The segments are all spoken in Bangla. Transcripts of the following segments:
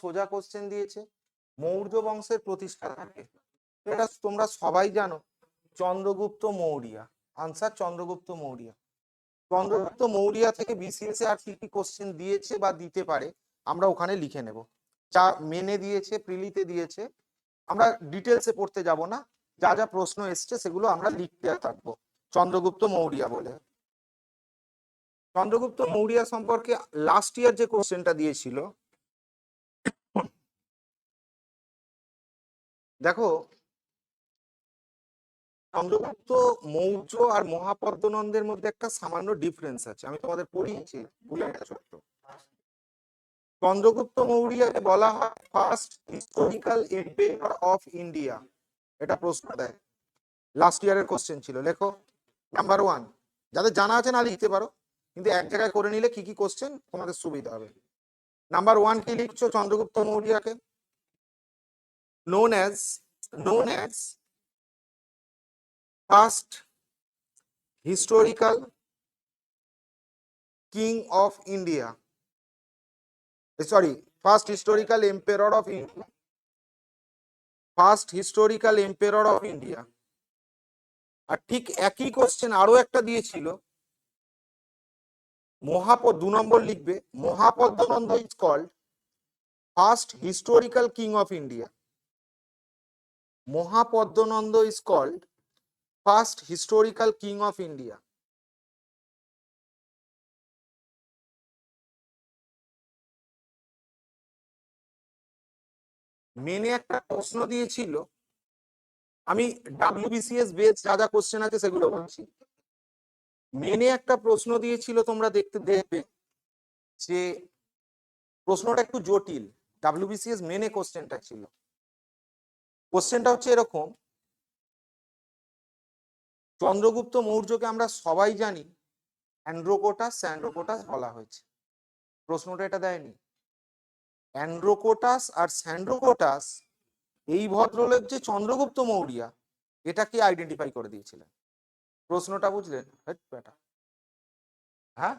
সোজা কোশ্চেন দিয়েছে, মৌর্য বংশের প্রতিষ্ঠাতাকে, এটা তোমরা সবাই জানো, চন্দ্রগুপ্ত মৌর্য। আনসার চন্দ্রগুপ্ত মৌর্য। চন্দ্রগুপ্ত মৌর্য থেকে বিসিএস আর কি কি কোশ্চেন দিয়েছে বা দিতে পারে আমরা ওখানে লিখে নেব। যা মেনে দিয়েছে, প্রিলিতে দিয়েছে, আমরা ডিটেলসে পড়তে যাব না, যা যা প্রশ্ন এসছে সেগুলো আমরা লিখতে থাকবো চন্দ্রগুপ্ত মৌর্য বলে। চন্দ্রগুপ্ত মৌর্য সম্পর্কে লাস্ট ইয়ার যে কোশ্চেনটা দিয়েছিল, দেখো চন্দ্রগুপ্ত মৌর্য আর মহাপদ্মনন্দের মধ্যে একটা সামান্য ডিফারেন্স আছে, আমি তোমাদের পড়িয়েছি, ভুলে গেছো তো। চন্দ্রগুপ্ত মৌর্যকে বলা হয় first historical empire of India. এটা প্রশ্ন দেয়, লাস্ট ইয়ারের কোশ্চেন ছিল, লেখো নাম্বার 1। যাদের জানা আছে না লিখতে পারো, কিন্তু এক জায়গায় করে নিলে কি কি কোশ্চেন তোমাদের সুবিধা হবে। নাম্বার 1 কি লিখছো Chandragupta মৌর্যকে? known as first historical king of India, sorry, first historical emperor of India, first historical emperor of India। আর ঠিক একই কোশ্চেন আরো একটা দিয়েছিল, 2 নম্বর লিখবে, Mahapadma Nanda is called first historical king of India. Mahapadma Nanda is called first historical king of India. মেনে একটা প্রশ্ন দিয়েছিল, আমি ডাব্লিউবিসিএস বেস যা যা কোশ্চেন আছে সেগুলো বলছি। মেনে একটা প্রশ্ন দিয়েছিল, তোমরা দেখবে যে প্রশ্নটা একটু জটিল, ডাব্লিউবিসিএস মেনে কোশ্চেনটা ছিল। কোশ্চেনটা হচ্ছে এরকম, চন্দ্রগুপ্ত মৌর্যকে আমরা সবাই জানি অ্যান্ড্রোকোটাস স্যান্ড্রোকোটাস বলা হয়েছে। প্রশ্নটা এটা দেয়নি। অ্যান্ড্রোকোটাস আর স্যান্ড্রোকোটাস এই ভদ্রলোক যে চন্দ্রগুপ্ত মৌর্য, এটাকে আইডেন্টিফাই করে দিয়েছিলেন। প্রশ্নটা বুঝলেন? হ্যাঁ,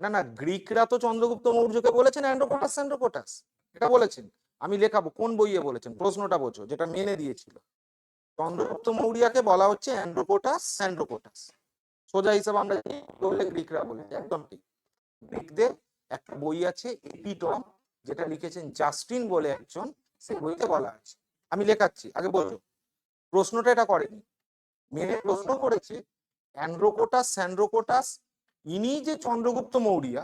না না, গ্রিকরা তো চন্দ্রগুপ্ত মৌর্যকে বলেছেন অ্যান্ড্রোকোটাস স্যান্ড্রোকোটাস, এটা বলেছেন। আমি লেখাবো কোন বইয়ে বলেছেন, প্রশ্নটা বোঝো, যেটা মেনে দিয়েছিল। চন্দ্রগুপ্ত মৌর্যকে বলা হচ্ছে অ্যান্ড্রোকোটাস স্যান্ড্রোকোটাস। সোজা হিসাব আমরা বললে গ্রিকরা বলে, একদম ঠিক। গ্রিকদের একটা বই আছে এপিটম, যেটা লিখেছেন জাস্টিন বলে একজন, সেই বইতে বলা আছে। আমি লেখাচ্ছি, আগে বলছো। প্রশ্নটা এটা করেনি, মেনে প্রশ্ন করেছে অ্যান্ড্রোকোটাস স্যান্ড্রোকোটাস ইনি যে চন্দ্রগুপ্ত মৌর্য,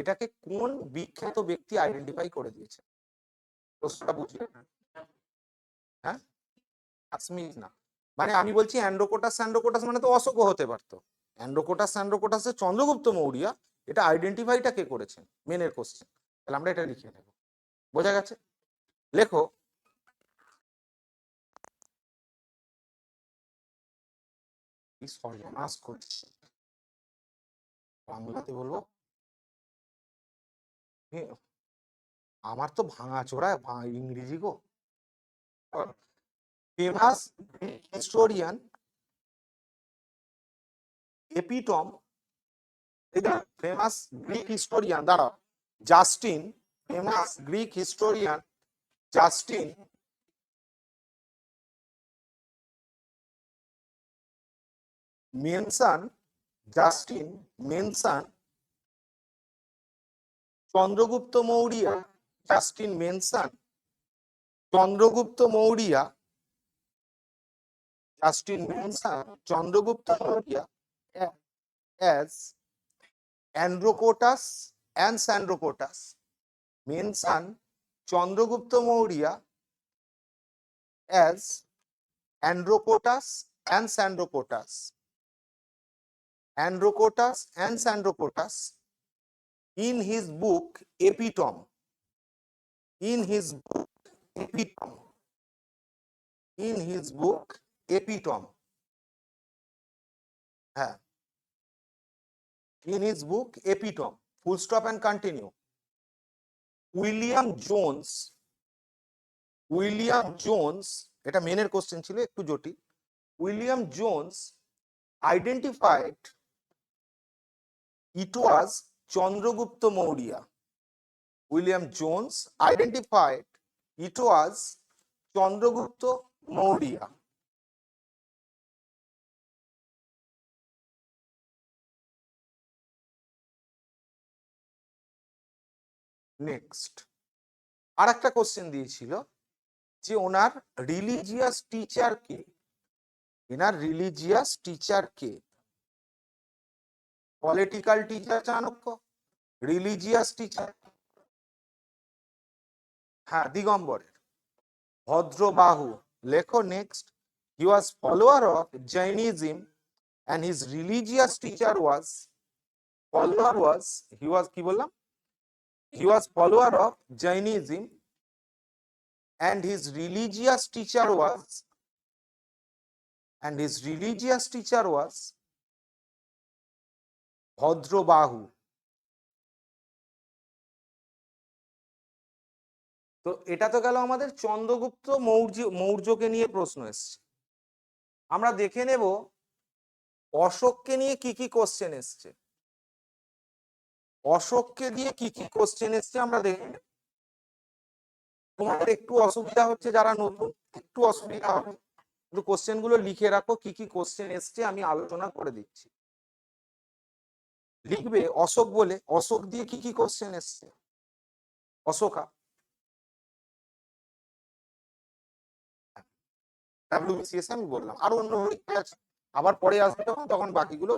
এটাকে কোন বিখ্যাত ব্যক্তি আইডেন্টিফাই করে দিয়েছে? প্রশ্নটা বুঝলেন? হ্যাঁ, আসমিস না, মানে আমি বলছি অ্যান্ড্রোকোটাস স্যান্ড্রোকোটাস মানে তো অশোকও হতে পারতো। অ্যান্ড্রোকোটাস স্যান্ড্রোকোটাসের চন্দ্রগুপ্ত মৌর্য, এটা আইডেন্টিফাইটা কে করেছেন? মেনের কোশ্চেন। তাহলে আমরা এটা লিখে নেব, বোঝা গেছে? লেখো সর্বনাশ করছি, বাংলাতে বলবো, আমার তো ভাঙা চোরা ইংরেজি গো। Famous historian epitome, famous Greek historian, দাঁড়াও, Justin, famous Greek historian Justin mention Chandragupta Maurya, Justin mention Chandragupta Maurya, Justin mention Chandragupta Maurya as Androcotus and Sandrocotus, mention Chandragupta Maurya as Androcotus and Sandrocotus, Androcotus and Sandrocotus in his book Epitome, in his book Epitome, in his book Epitome, হ্যাঁ, in his book Epitome, full stop and continue. William Jones, এটা মেনের কোশ্চেন ছিল, একটু জটিল। William Jones identified it was Chandragupta Maurya. William Jones identified it was Chandragupta Maurya. Next আর একটা কোশ্চেন দিয়েছিল যে ওনার রিলিজিয়াস টিচার কে, এনার রিলিজিয়াস টিচার কে? Political teacher Chanakya, religious teacher, হ্যাঁ দিগম্বরের। ভদ্রবাহু, লেখো next. He was follower of Jainism and his religious teacher was কি বললাম, he was follower of Jainism and his religious teacher was Bhadrabahu. তো এটা তো গেল আমাদের চন্দ্রগুপ্ত মৌর্যকে নিয়ে প্রশ্ন এসছে। আমরা দেখে নেব অশোককে নিয়ে কি কি কোশ্চেন এসছে। অশোককে দিয়ে কি কি কোশ্চেন এসছে আমরা দেখে নেব। তোমাদের একটু অসুবিধা হচ্ছে যারা নতুন, একটু অসুবিধা হবে, কিন্তু কোশ্চেন গুলো লিখে রাখো, কি কি কোশ্চেন এসছে আমি আলোচনা করে দিচ্ছি। লিখবে অশোক বলে, অশোক দিয়ে কি কি কোশ্চেন এসছে। অশোকা, WBCS আমি বললাম, আরো অন্য পরীক্ষা আছে, আবার পরে আসবে তখন বাকিগুলো।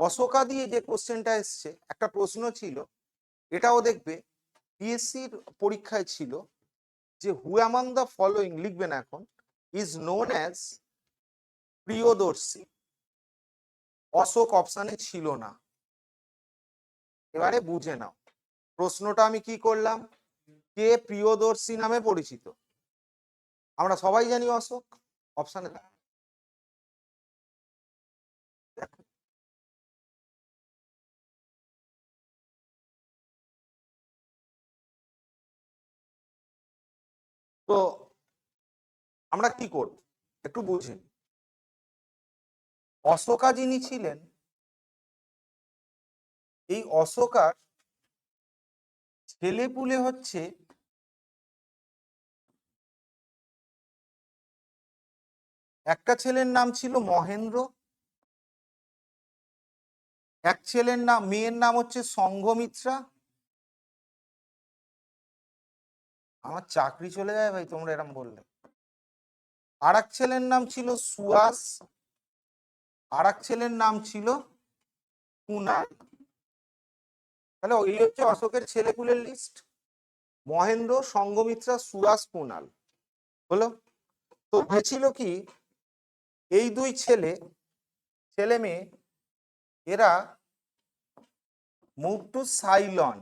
অশোকা দিয়ে যে কোশ্চেনটা এসছে, একটা প্রশ্ন ছিল, এটাও দেখবে পিএসসির পরীক্ষায় ছিল, যে হু অ্যামং দ্য ফলোইং, লিখবে না এখন, is known as Priyadarshi. Ashoka অপশানে ছিল না। এবারে বুঝে নাও প্রশ্নটা আমি কি করলাম, কে প্রিয়দর্শী নামে পরিচিত? আমরা সবাই জানি অশোক, অপশানে তো আমরা কি করব একটু বুঝি। অশোকা যিনি ছিলেন, এই অশোকার ছেলেপুলে হচ্ছে একটা ছেলের নাম ছিল মহেন্দ্র, এক ছেলের নাম, মেয়ের নাম হচ্ছে সংঘমিত্রা। আমার চাকরি চলে যায় ভাই তোমরা এরকম বললে। আর এক ছেলের নাম ছিল সুয়াস, আর এক ছেলের নাম ছিল কুনাল। তাহলে এই হচ্ছে অশোকের ছেলেপুলের লিস্ট, মহেন্দ্র, সংঘমিত্রা, সুয়াস, কুনাল। হলো? তো হয়েছিল কি, এই দুই ছেলে মেয়ে এরা মুভ টু সাইলন।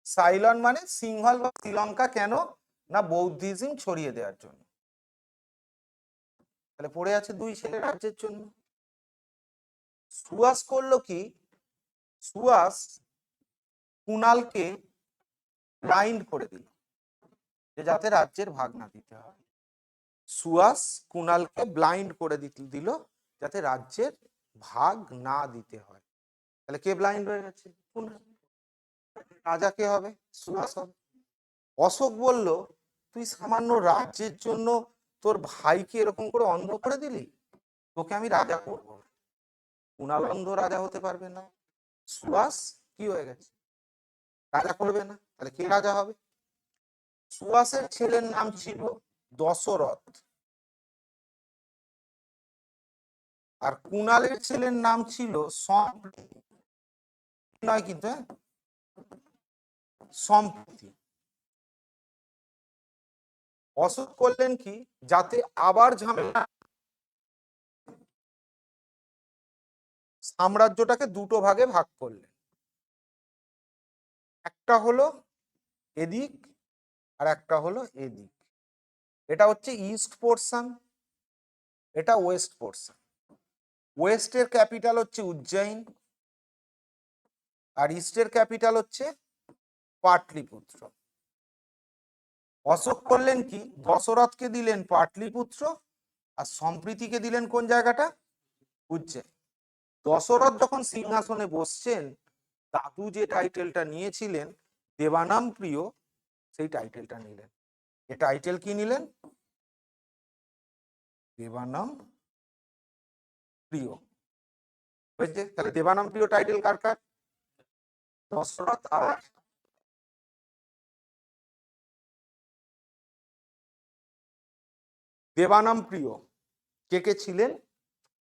সাইলন মানে সিংহল বা শ্রীলঙ্কা। কেন না, বৌদ্ধিজম ছড়িয়ে দেওয়ার জন্য। তাহলে পড়ে আছে দুই ছেলে রাজ্যের জন্য। সুয়াস করলো কি, সুয়াস কুনালকে ব্লাইন্ড করে দিল, যে যাতে রাজ্যের ভাগ না দিতে হয়। সুয়াস কুনালকে ব্লাইন্ড করে দিল যাতে রাজ্যের ভাগ না দিতে হয়। তাহলে কে ব্লাইন্ড হয়ে গেছে? কুনাল। রাজা কে হবে? সুয়াস হবে। অশোক বলল, তুই সামান্য রাজ্যের জন্য তোর ভাইকে এরকম করে অন্ধ করে দিলি, তোকে আমি রাজা করবো। কুনাল অন্ধ রাজা হতে পারবে না, সুয়াস কি হয়ে গেছে, রাজা করবে না। তাহলে কে রাজা হবে? সুয়াসের ছেলের নাম ছিল দশরথ, আর কুনালের ছেলের নাম ছিল নয় কিন্তু সম্প্রীতি। অশোক করলেন কি, যাতে আবার ঝামেলা, সাম্রাজ্যটাকে দুটো ভাগে ভাগ করলেন। একটা হলো এদিক আর একটা হলো এদিক। এটা হচ্ছে ইস্ট পোর্শন, এটা ওয়েস্ট পোর্শন। ওয়েস্টের ক্যাপিটাল হচ্ছে উজ্জয়িন, আর ইস্টের ক্যাপিটাল হচ্ছে পাটলিপুত্র। অশোক করলেন কি, দশরথকে দিলেন পাটলিপুত্র, আর সম্প্রীতিকে দিলেন কোন জায়গাটা, উজ্জয়িন। দশরথ যখন সিংহাসনে বসছেন, দাদু যে টাইটেলটা নিয়েছিলেন দেবানাম প্রিয়, সেই টাইটেলটা নিলেন। এ টাইটেল কি নিলেন? দেবানাম প্রিয়। হয়েছে? তাহলে দেবানাম প্রিয় টাইটেল কার কার? দশরথ আর দেবানাম প্রিয় কে কে ছিলেন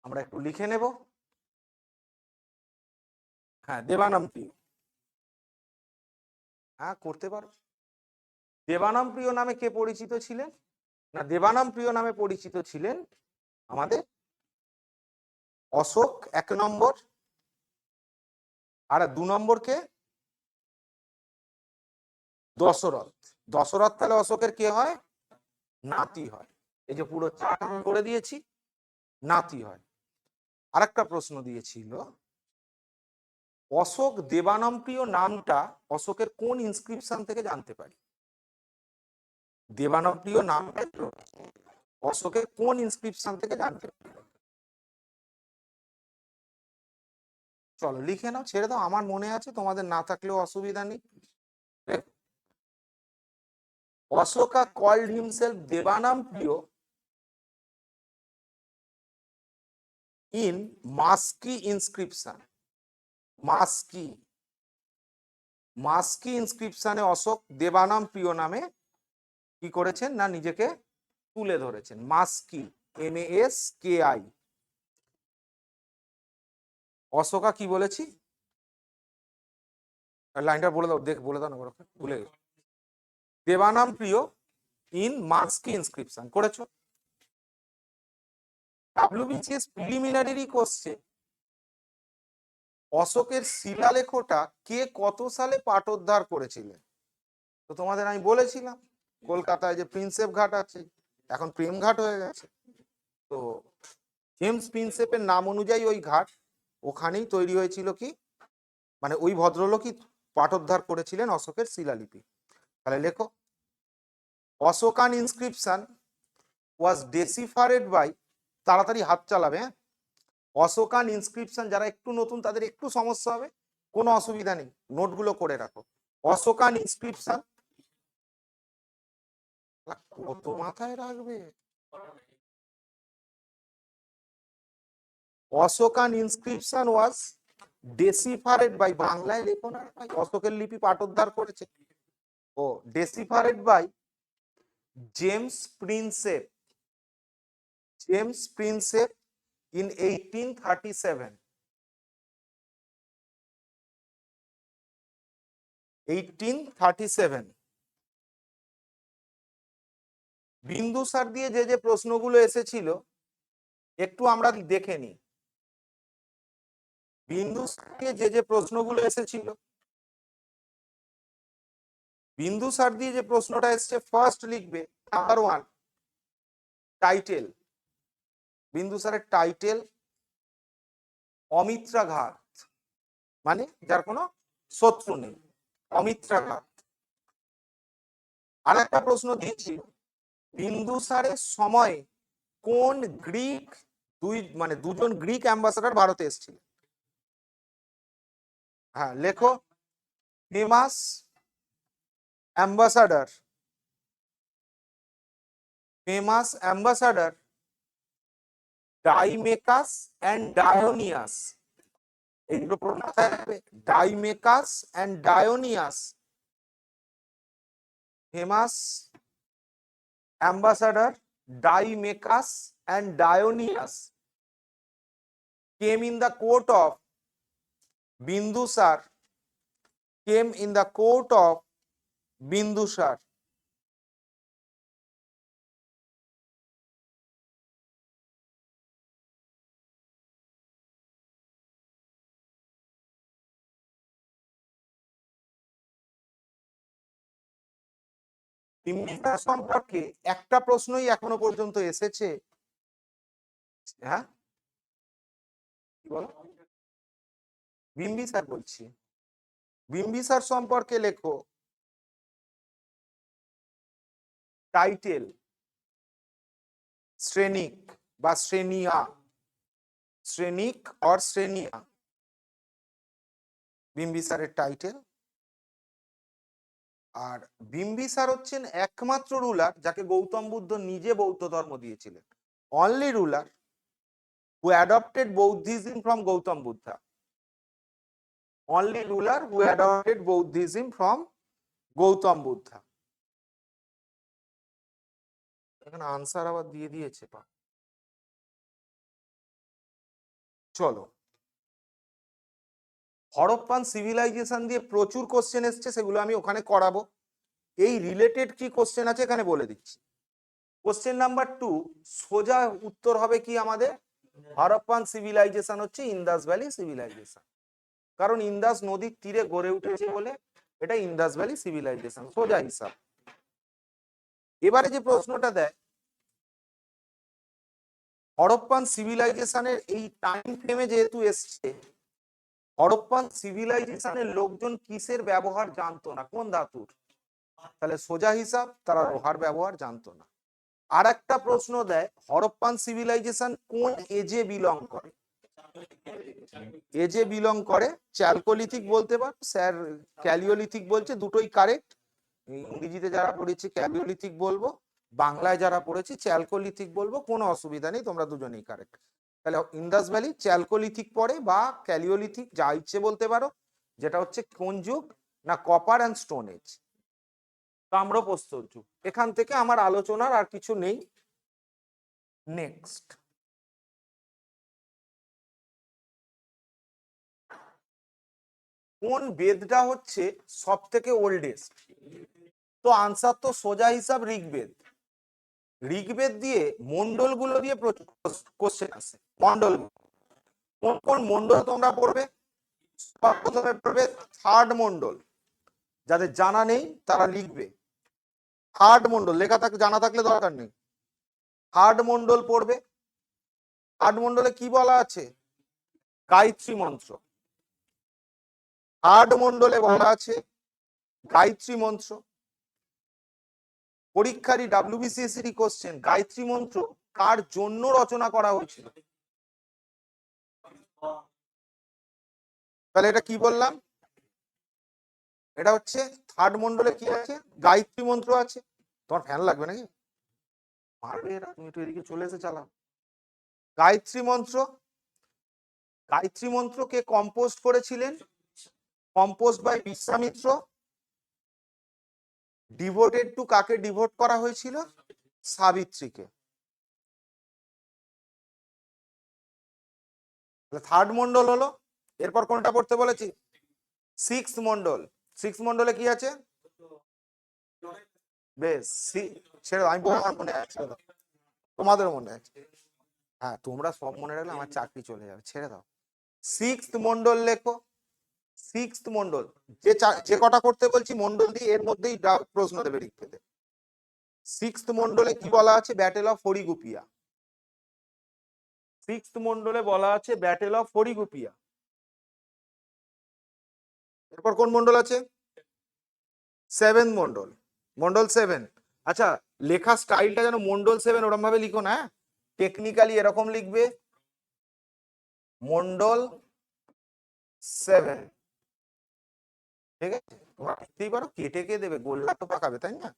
আমরা একটু লিখে নেব। হ্যাঁ, দেবানাম প্রিয়, হ্যাঁ করতে পারো। দেবানাম প্রিয় নামে কে পরিচিত ছিলেন? না, দেবানাম প্রিয় নামে পরিচিত ছিলেন আমাদের অশোক 1 নম্বর, আর 2 নম্বর কে? দশরথ। দশরথ তাহলে অশোকের কে হয়? নাতি হয়। এই যে পুরো চার্ট আমি করে দিয়েছি, নাতি হয়। আরেকটা প্রশ্ন দিয়েছিল, অশোক দেবানাম প্রিয় নামটা অশোকের কোন ইনস্ক্রিপশন থেকে জানতে পারি? দেবানাম প্রিয় নামটা অশোকের কোন ইনস্ক্রিপশন থেকে জানতে পারি? চলো লিখে নাও, ছেড়ে দাও, আমার মনে আছে, তোমাদের না থাকলেও অসুবিধা নেই। Ashoka called himself Devanam Priyo in Maski inscription. মাস্কি ইনস্ক্রিপশনে Ashok দেবানাম প্রিয় নামে কি করেছেন না নিজেকে তুলে ধরেছেন। মাস্কি, MASKI। অশোকা কি বলেছি? লাইনটা বলে দাও, বলে দাও না, ভুলে গেছি। দেবানাম প্রিয় ইন মাস্কি ইনস্ক্রিপশন করেছো। WBCS প্রিলিমিনারি কোশ্চেন, অশোকের শিলালেখটা কে কত সালে পাঠোদ্ধার করেছিলেন? তো তোমাদের আমি বলেছিলাম কলকাতায় যে প্রিন্সেপ ঘাট আছে, এখন প্রেম ঘাট হয়ে গেছে। তো জেমস প্রিন্সেপের নাম অনুযায়ী ওই ঘাট, ওখানেই তৈরি হয়েছিল কি, মানে ওই ভদ্রলোকই পাঠোদ্ধার করেছিলেন অশোকের শিলালিপি। তাহলে লেখো, Ashokan inscription was deciphered by, তাড়াতাড়ি হাত চালাবে, হ্যাঁ। অশোকান ইনস্ক্রিপশন, যারা একটু নতুন তাদের একটু সমস্যা হবে, কোনো অসুবিধা নেই, নোটগুলো করে রাখো। অশোকান ইনস্ক্রিপশন, কত মাথায় রাখবে? Ashokan inscription was deciphered by, বাংলায় লেখো না ভাই, অশোকের লিপি পাঠোদ্ধার করেছে। ও deciphered by James Prinsep, James Prinsep in 1837। 1837 Bindusara দিয়ে যে যে প্রশ্নগুলো এসেছিল একটু আমরা দেখে নিই। বিন্দুসার দিয়ে যে যে প্রশ্নগুলো এসেছিল, বিন্দুসার দিয়ে যে প্রশ্নটা এসছে, ফার্স্ট লিখবে নাম্বার 1 টাইটেল, বিন্দুসারের টাইটেল অমিত্রাঘাত, মানে যার কোনো শত্রু নেই, অমিত্রাঘাত। আর একটা প্রশ্ন দিয়েছি, বিন্দুসারের সময় কোন গ্রিক মানে দুজন গ্রিক অ্যাম্বাসাডার ভারতে এসেছিল? হ্যাঁ লেখো, famous ambassador, famous ambassador Deimachus and Dionysius. এগুলো মাথায় রাখবে, Deimachus and Dionysius. Famous ambassador Deimachus and Dionysius came in the court of Bindusar, came in the court of Bindusar। Bimbisara সম্পর্কে একটা প্রশ্নই এখনো পর্যন্ত এসেছে, হ্যাঁ কি বলো? বিম্বিসার বলছি, বিম্বিসার সম্পর্কে লেখো টাইটেল শ্রেণিক বা শ্রেণিয়া, শ্রেণিক অর শ্রেণিয়া বিম্বিসারের টাইটেল। আর বিম্বিসার হচ্ছেন একমাত্র রুলার যাকে গৌতম বুদ্ধ নিজে বৌদ্ধ ধর্ম দিয়েছিলেন। Only ruler who adopted Buddhism from Gautam Buddha. Only ruler who adopted Buddhism from Gautam Buddha. এখানে আনসার আবার দিয়ে দিয়েছে। চলো, হরপ্পান সিভিলাইজেশন দিয়ে প্রচুর কোশ্চেন এসছে, সেগুলো আমি ওখানে করাবো। এই রিলেটেড কি কোশ্চেন আছে এখানে বলে দিচ্ছি। কোশ্চেন নাম্বার 2, সোজা উত্তর হবে কি আমাদের? হরপ্পান সিভিলাইজেশন হচ্ছে ইন্দাস ভ্যালি সিভিলাইজেশন, কারণ ইন্দাস নদীর তীরে গড়ে উঠেছে বলে এটা ইন্দাস ভ্যালি সিভিলাইজেশন, সোজা হিসাব। এবারে যে প্রশ্নটা দেয়, হরপ্পান সিভিলাইজেশনের এই টাইম ফ্রেমে যেহেতু এসছে, হরপ্পান সিভিলাইজেশনের লোকজন কিসের ব্যবহার জানতো না, কোন ধাতুর? তাহলে সোজা হিসাব, তারা লোহার ব্যবহার জানতো না। আর একটা প্রশ্ন দেয়, হরপ্পান সিভিলাইজেশন কোন এজে বিলং করে? এজে বিলং করে চ্যালকোলিথিক বলতে পারো, স্যার ক্যালিওলিথিক বলছে, দুটোই কারেক্ট। ইংরেজিতে যারা পড়েছি ক্যালিওলিথিক বলবো, বাংলায় যারা পড়েছি চ্যালকোলিথিক বলবো, কোনো অসুবিধা নেই, তোমরা দুজনেই কারেক্ট। তাহলে ইন্দাস ভ্যালি চ্যালকোলিথিক পড়ে বা ক্যালিওলিথিক, যা ইচ্ছে বলতে পারো। যেটা হচ্ছে কোন যুগ না, কপার অ্যান্ড স্টোন এজ, তাম্রপ্রস্তর যুগ। এখান থেকে আমার আলোচনার আর কিছু নেই। নেক্সট, কোন বেদটা হচ্ছে সব থেকে ওল্ডেস্ট? তো আনসার তো সোজা হিসাব ঋগ্বেদ। ঋগ্বেদ দিয়ে মন্ডলগুলো দিয়ে প্রচুর কোশ্চেন আসে। মন্ডল, কোন কোন মন্ডল তোমরা পড়বে? প্রথমে পড়বে থার্ড মন্ডল, যাদের জানা নেই তারা লিখবে। থার্ড মন্ডল লেখা থাকলে, জানা থাকলে দরকার নেই। থার্ড মন্ডল পড়বে। থার্ড মন্ডলে কি বলা আছে? গায়ত্রী মন্ত্র। থার্ড মন্ডলে বলা আছে গায়ত্রী মন্ত্র। পরীক্ষারই ডাব্লিউবিসিএসসি কোশ্চেন, গায়ত্রী মন্ত্র কার জন্য রচনা করা হয়েছিল? তাহলে এটা কি বললাম? এটা হচ্ছে থার্ড মন্ডলে কি আছে? গায়ত্রী মন্ত্র আছে। তোমার ফ্যান লাগবে নাকি? মারবে এরা, তুমি একটু এদিকে চলে এসে চালাও। গায়ত্রী মন্ত্র, গায়ত্রী মন্ত্র কে কম্পোজ করেছিলেন? Compose by Vishwamitra. Devoted to কাকে ডিভোট করা হয়েছিল? সাবিত্রীকে। থার্ড মন্ডল হলো। এরপর কোনটা পড়তে বলেছি? সিক্স মন্ডল। সিক্স মন্ডলে কি আছে? বেশ, ছেড়ে দাও, আমি মনে আছে, তোমাদের মনে আছে। হ্যাঁ, তোমরা সব মনে রাখলে আমার চাকরি চলে যাবে, ছেড়ে দাও। সিক্স মন্ডল লেখো। সিক্স মন্ডল, যে কটা করতে বলছি মন্ডল দিয়ে, এর মধ্যেই প্রশ্ন দেবে ঋগ্বেদে। সিক্স মন্ডলে কি বলা আছে? Battle of Hariyupiya. সিক্স মন্ডলে বলা আছে ব্যাটেল অফ হরিগুপিয়া। এরপর কোন মন্ডল আছে? সেভেন মন্ডল, মন্ডল 7। আচ্ছা, লেখা স্টাইলটা যেন মন্ডল 7 ওরকম ভাবে লিখো না, টেকনিক্যালি এরকম লিখবে, মন্ডল 7। ঠিক আছে, তোমরা লিখতেই পারো, কেটে কে দেবে, গোল্লা তো পাকাবে, তাই না?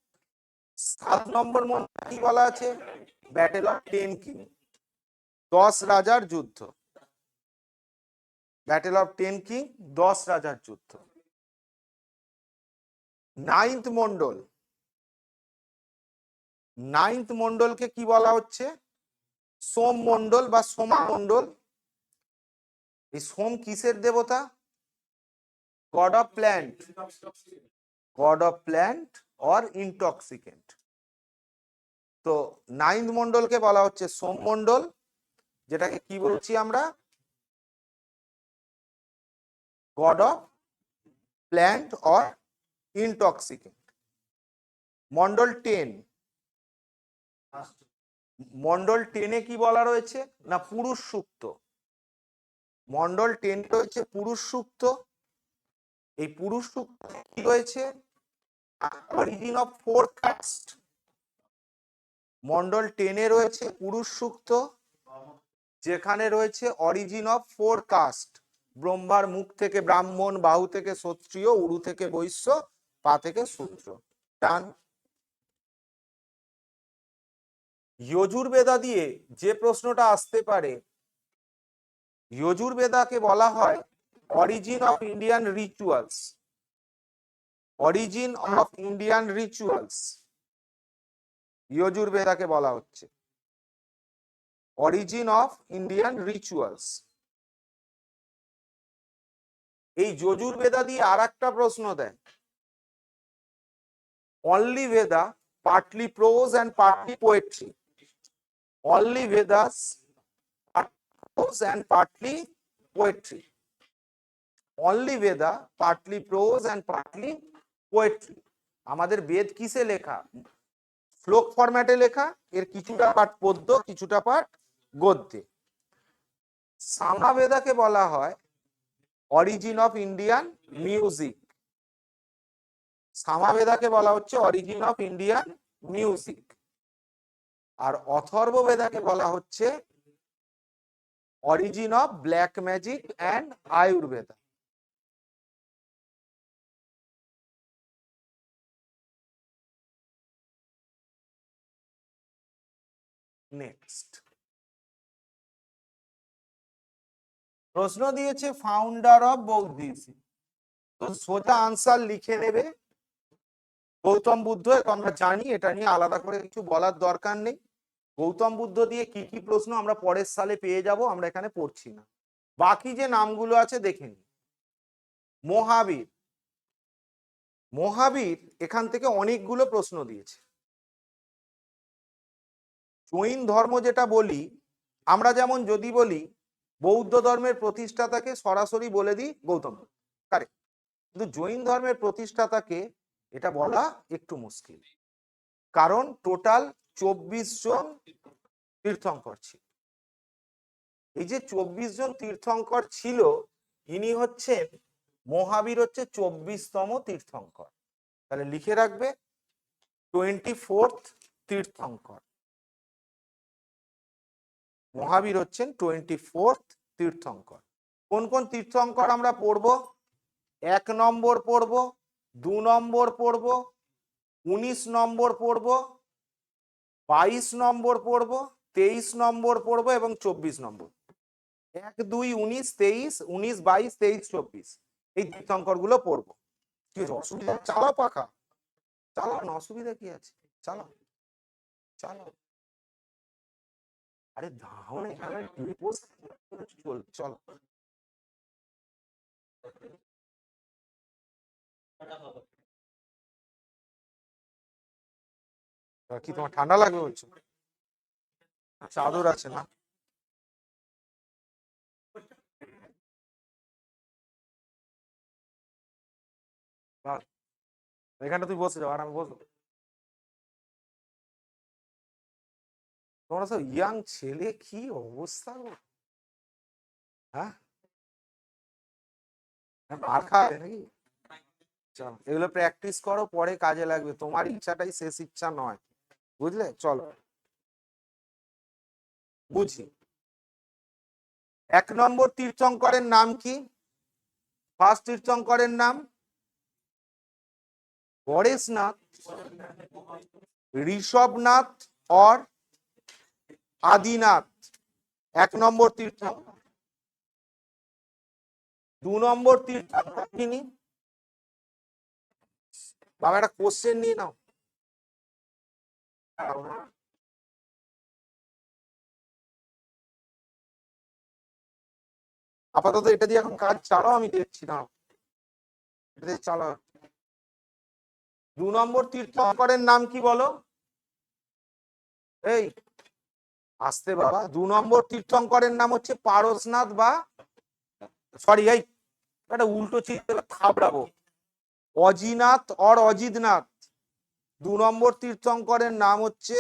7 নম্বর মন্ডল কি বলা আছে? ব্যাটেল অফ 10 কিং, 10 রাজার যুদ্ধ। ব্যাটেল অফ 10 কিং, 10 রাজার যুদ্ধ। নাইন্থ মন্ডল, নাইন্থ মন্ডলকে কি বলা হচ্ছে? সোম মন্ডল বা সোমা মন্ডল। এই সোম কিসের দেবতা? God of plant, god of plant or intoxicant. তো নাইন্থ মন্ডলকে বলা হচ্ছে সোম মন্ডল, যেটাকে কি বলছি আমরা? God of plant or intoxicant. মন্ডল 10, মন্ডল 10-এ কি বলা রয়েছে না? পুরুষ সুক্ত। মন্ডল 10 রয়েছে পুরুষ সুক্ত। এই পুরুষ সুক্ত কি রয়েছে? Origin of four caste. মন্ডল 10-এ রয়েছে পুরুষ সুক্ত, যেখানে রয়েছে অরিজিন অফ 4 কাস্ট, ব্রহ্মার মুখ থেকে ব্রাহ্মণ, বাহু থেকে ক্ষত্রিয়, উরু থেকে বৈশ্য, পা থেকে শূদ্র। ডান। যজুর্বেদা দিয়ে যে প্রশ্নটা আসতে পারে, যজুর্বেদাকে বলা হয় origin of Indian rituals. Origin of Indian rituals যজুর্বেদাকে বলা হচ্ছে অরিজিন অফ ইন্ডিয়ান রিচুয়ালস। এই যজুর্বেদা দিয়ে আর একটা প্রশ্ন দেয়, অনলি ভেদা partly pros and partly poetry. Only Vedas prose and partly poetry. Only Veda partly prose and partly poetry. আমাদের বেদ কিসে লেখা? শ্লোক ফরম্যাটে লেখা, এর কিছুটা পাঠ পদ্য, কিছুটা পাঠ গদ্যে। সামবেদাকে বলা হয় অরিজিন অফ ইন্ডিয়ান মিউজিক। সামবেদাকে বলা হচ্ছে অরিজিন অফ ইন্ডিয়ান মিউজিক। আর অথর্ববেদাকে বলা হচ্ছে origin of black magic and Ayurveda. Next প্রশ্ন দিয়েছে ফাউন্ডার অফ বৌদ্ধিজম, তো সোজা আনসার লিখে নেবে গৌতম বুদ্ধ। আমরা জানি, এটা নিয়ে আলাদা করে কিছু বলার দরকার নেই। গৌতম বুদ্ধ দিয়ে কি কি প্রশ্ন আমরা পরের সালে পেয়ে যাব, আমরা এখানে পড়ছি না। বাকি যে নামগুলো আছে দেখে নিই। মহাবীর, মহাবীর এখান থেকে অনেকগুলো প্রশ্ন দিয়েছে। জৈন ধর্ম যেটা বলি আমরা, যেমন যদি বলি বৌদ্ধ ধর্মের প্রতিষ্ঠাতাকে সরাসরি বলে দিই গৌতম বুদ্ধ, কারেক্ট। কিন্তু জৈন ধর্মের প্রতিষ্ঠাতাকে এটা বলা একটু মুশকিল, কারণ টোটাল 24 জন তীর্থঙ্কর ছিল। এই যে 24 জন তীর্থঙ্কর ছিল, ইনি হচ্ছেন মহাবীর, হচ্ছে 24তম তীর্থঙ্কর। তাহলে লিখে রাখবে 24th তীর্থঙ্কর। মহাবীর হচ্ছেন 24th তীর্থঙ্কর। কোন কোন তীর্থঙ্কর আমরা পড়বো? 1 নম্বর পড়বো, 2 নম্বর পড়বো, 19 নম্বর পড়বো, 22 নম্বর পড়বো, 23 নম্বর পড়বো এবং 24 নম্বর। 1, 2, 19, 23, 19, 22, 23, 24 এই তীর্থঙ্কর গুলো পড়বো। কি অসুবিধা? চালাও পাখা, চালাও না, অসুবিধা কি আছে? চালাও চালাও। আরে দাও না, চল চলো। কি তোমার ঠান্ডা লাগবে বলছো? চাদর আছে না? এখানটা তুই বসে যাও আর আমি বসবো। তোমরা সব ইয়াং ছেলে, কি অবস্থা গো? হ্যাঁ, মার খাবে নাকি? চলো, এগুলো প্র্যাকটিস করো, পরে কাজে লাগবে। তোমার ইচ্ছাটাই শেষ ইচ্ছা নয়, বুঝলে? চলো বুঝি। 1 নম্বর তীর্থঙ্করের নাম কি? ফার্স্ট তীর্থঙ্করের নাম গণেশনাথ, ঋষভনাথ और আদিনাথ। 1 নম্বর তীর্থঙ্কর। 2 নম্বর তীর্থঙ্কর তিনি, বাবা একটা কোশ্চেন নিয়ে নাও। আপাতত এটা দিয়ে এখন কাজ চালাও, আমি দেখছি না, এটা দিয়ে চালাও। 2 নম্বর তীর্থঙ্করের নাম কি বলো? এই আসতে বাবা। 2 নম্বর তীর্থঙ্করের নাম হচ্ছে পারসনাথ, বা সরি, এই একটা উল্টো চিন্তা থাবড়াবো, অজিনাথ और অজিতনাথ। 2 নম্বর তীর্থঙ্করের নাম হচ্ছে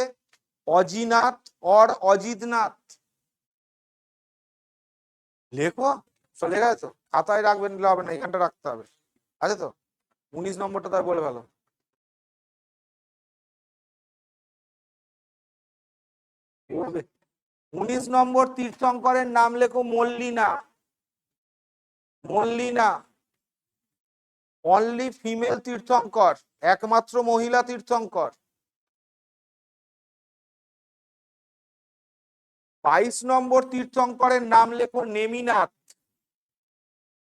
অজিনাথ और অজিতনাথ। লেখো, চলে গেছো? খাতায় রাখবেন, নিলে হবে না, এখানটা রাখতে হবে। আছে তো? 19 নম্বরটা তাই বলে ভালো। 19 নম্বর তীর্থঙ্করের নাম লেখো মল্লিনা। মল্লিনা অনলি ফিমেল তীর্থঙ্কর, একমাত্র মহিলা তীর্থঙ্কর। 22 নম্বর তীর্থঙ্করের নাম লেখো নেমিনাথ।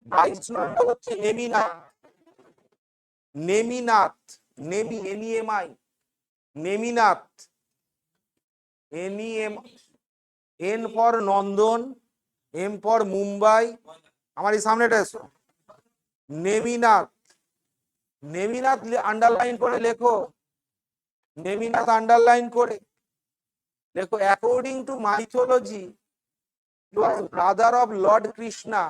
22 নম্বর হচ্ছে Neminath. Neminath, নেমি NEMI, Neminath, N for Nandan, M for Mumbai. আমার এই সামনেটা এসো। নেমিনাথ, নেমিনাথ আন্ডারলাইন করে লেখো, নেমিনাথ আন্ডারলাইন করে লেখো। According to mythology he was brother of Lord Krishna.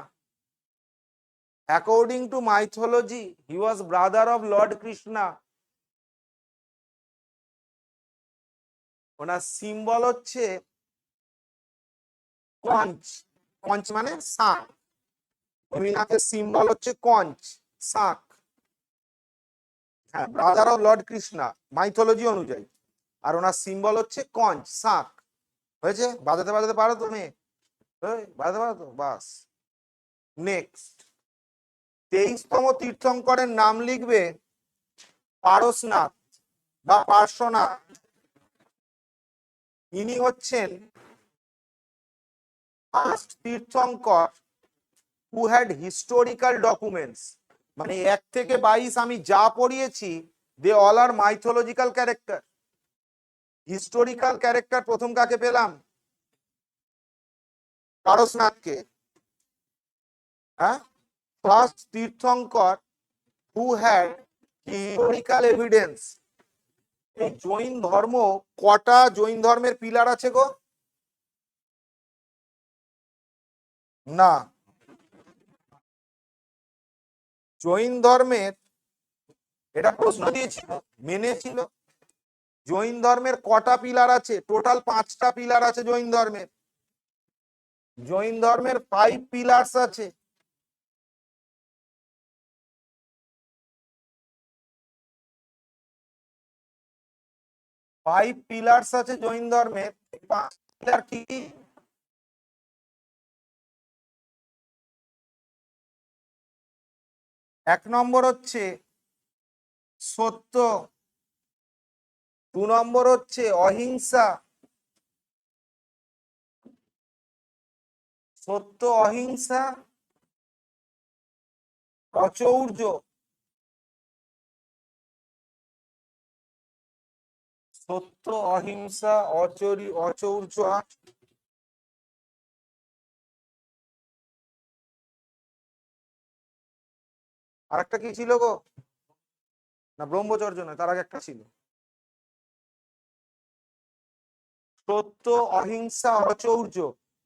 According to mythology he was brother of Lord Krishna. Owner symbol হচ্ছে কঞ্চ। কঞ্চ মানে শাঁখ। নেমিনাথের সিম্বল হচ্ছে কঞ্চ, শাঁখ। হ্যাঁ, brother of Lord Krishna mythology অনুযায়ী। আর ওনার সিম্বল হচ্ছে কঞ্চ, শাঁখ। হয়েছে? বাজাতে বাজাতে পারো তুমি? বাজাতে পারো তো? বাস। নেক্সট 23তম তীর্থঙ্করের নাম লিখবে পারশনাথ বা পার্শ্বনাথ। ইনি হচ্ছেন first tirthankar who had historical documents. মানে 1 থেকে 22 আমি যা পড়িয়েছি they all are mythological character. Historical character প্রথম কাকে পেলাম? পারশনাথকে। হ্যাঁ, first tirthankar who had historical evidence. এই জৈন ধর্ম কটা জৈন ধর্মের পিলার আছে গো? না, জৈন ধর্মের, এটা প্রশ্ন দিয়েছিল, মেনেছিল। জৈন ধর্মের কটা পিলার আছে? টোটাল 5টা পিলার আছে জৈন ধর্মের। জৈন ধর্মের 5 পিলার্স আছে। ফাইভ পিলার্স আছে জৈন ধর্মের। 5 পিলার কি? এক নম্বর হচ্ছে সত্য, 2 নম্বর হচ্ছে অহিংসা। সত্য, অহিংসা, অচৌর্য। সত্য, অহিংসা, অচৌর্য। আরেকটা কি ছিল গো? না, ব্রহ্মচর্য নয়, তার আগে একটা ছিল। সত্য, অহিংসা, অচৌর্য।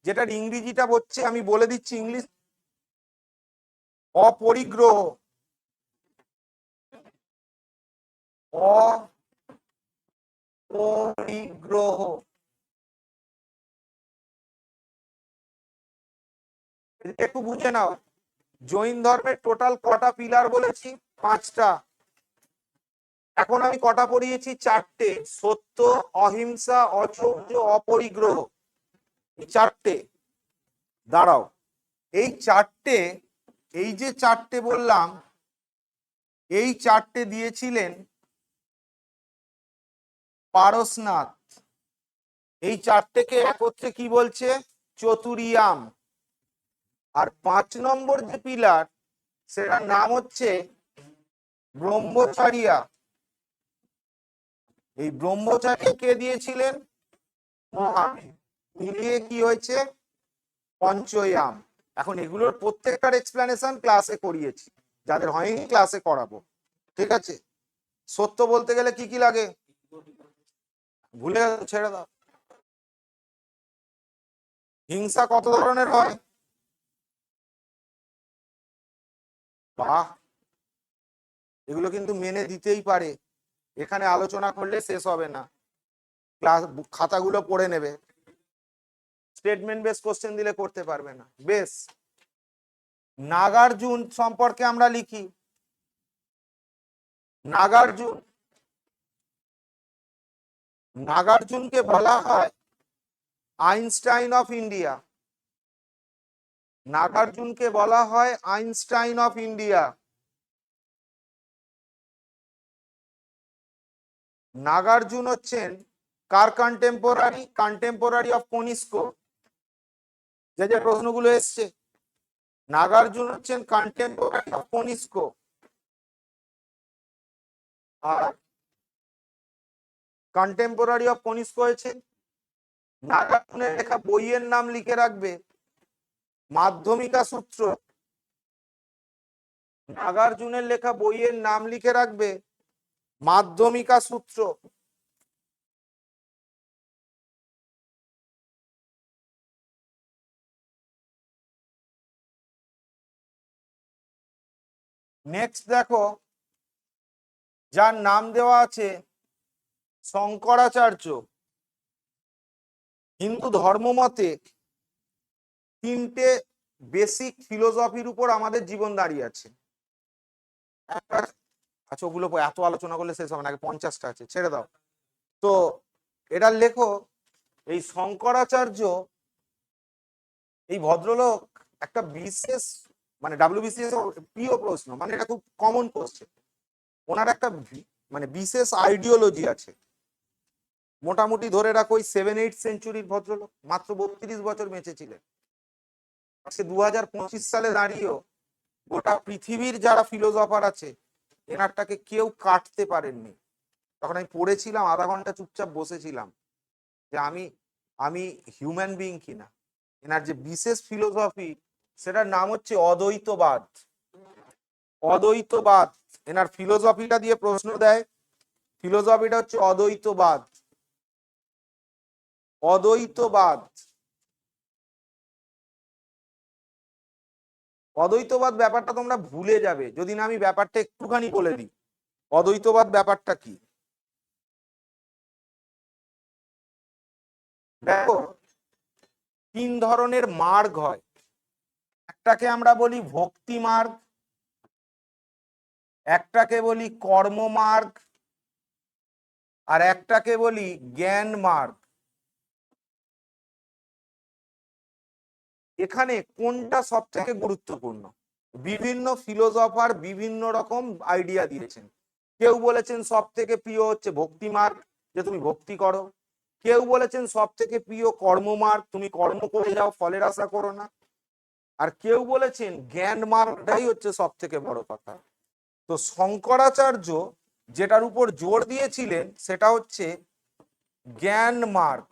যেটার ইংরেজিটা হচ্ছে, আমি বলে দিচ্ছি ইংলিশ, অপরিগ্রহ। অপরিগ্রহ। একটু বুঝে নাও, জৈন ধর্মের টোটাল কটা পিলার বলেছি? 5টা। এখন আমি কটা পড়িয়েছি? 4টে। সত্য, অহিংসা, অচৌর্য, অপরিগ্রহ, 4টে। দাঁড়াও, এই 4টে, এই যে 4টে বললাম, এই 4টে দিয়েছিলেন পারশনাথ। এই 4টেকে একত্রে কি বলছে? চতুরিয়াম। আর 5 নম্বর যে পিলার, সেটার নাম হচ্ছে ব্রহ্মচারিয়া। এই ব্রহ্মচারী কে দিয়েছিলেন? মিলিয়ে কি হয়েছে? পঞ্চয়াম। এখন এগুলোর প্রত্যেকটার এক্সপ্লেনেশন ক্লাসে করিয়েছি, যাদের হয়নি ক্লাসে করাবো। ঠিক আছে? সত্য বলতে গেলে কি কি লাগে? ভুলে গেছো, ছেড়ে দাও। হিংসা কত ধরনের হয়? বাহ, এগুলো কিন্তু মেনে দিতেই পারে। এখানে আলোচনা করলে শেষ হবে না, ক্লাস খাতাগুলো পড়ে নেবে। স্টেটমেন্ট বেস কোশ্চেন দিলে করতে পারবে না। বেশ, নাগার্জুন সম্পর্কে আমরা লিখি। নাগার্জুনকে বলা হয় আইনস্টাইন অফ ইন্ডিয়া। নাগার্জুনকে বলা হয় আইনস্টাইন অফ ইন্ডিয়া। নাগার্জুন হচ্ছেন কার কন্টেম্পোরারি? Contemporary of Kanishka. যে যে প্রশ্নগুলো এসছে, নাগার্জুন হচ্ছেন কন্টেম্পোরারি অফ কনিষ্ক। আর কন্টেম্পোরারি অফ কনিষ্ক হয়েছে। নাগার্জুনের লেখা বইয়ের নাম লিখে রাখবে মাধ্যমিকা সূত্র। নাগার্জুনের লেখা বইয়ের নাম লিখে রাখবে মাধ্যমিকা সূত্র। নেক্সট দেখো, যার নাম দেওয়া আছে শঙ্করাচার্য। হিন্দু ধর্মমতে তিনটে বেসিক ফিলোসফির উপর আমাদের জীবন দাঁড়িয়ে আছে। আচ্ছা, ওগুলো এত আলোচনা করলে শেষ হবে না, আগে 50টা আছে, ছেড়ে দাও। তো এটা লেখো, এই শঙ্করাচার্য, এই ভদ্রলোক একটা বিশেষ, মানে WBCS প্রিয় প্রশ্ন, মানে এটা খুব কমন কোশ্চেন। ওনার একটা মানে বিশেষ আইডিওলজি আছে। মোটামুটি ধরে রাখো ওই 7-8 সেঞ্চুরির ভদ্রলোক, মাত্র 32 বছর বেঁচে ছিলেন। সে 2025 সালে দাঁড়িয়েও গোটা পৃথিবীর যারা ফিলোসফার আছে এনারটাকে কেউ কাটতে পারেননি। তখন আমি পড়েছিলাম, আধা ঘন্টা চুপচাপ বসেছিলাম যে আমি হিউম্যান বিং কিনা। এনার যে বিশেষ ফিলোসফি সেটার নাম হচ্ছে অদ্বৈতবাদ। অদ্বৈতবাদ এনার ফিলোসফিটা দিয়ে প্রশ্ন দেয়। ফিলোসফিটা হচ্ছে অদ্বৈতবাদ। অদ্বৈতবাদ, অদ্বৈতবাদ ব্যাপারটা তোমরা ভুলে যাবে যদি না আমি ব্যাপারটা একটুখানি বলে দিই। অদ্বৈতবাদ ব্যাপারটা কি দেখো, 3 ধরনের মার্গ হয়। একটাকে আমরা বলি ভক্তি মার্গ, একটাকে বলি কর্ম মার্গ, আর একটাকে বলি জ্ঞান মার্গ। এখানে কোনটা সব থেকে গুরুত্বপূর্ণ? বিভিন্ন ফিলোসফার বিভিন্ন রকম আইডিয়া দিয়েছেন। কেউ বলেছেন সব থেকে প্রিয় হচ্ছে ভক্তি মার্গ, যে তুমি ভক্তি করো। কেউ বলেছেন সব থেকে প্রিয় কর্ম মার্গ, তুমি কর্ম করে যাও, ফলের আশা করো না। আর কেউ বলেছেন জ্ঞান মার্গটাই হচ্ছে সব থেকে বড় কথা। তো শঙ্করাচার্য যেটার উপর জোর দিয়েছিলেন সেটা হচ্ছে জ্ঞান মার্গ।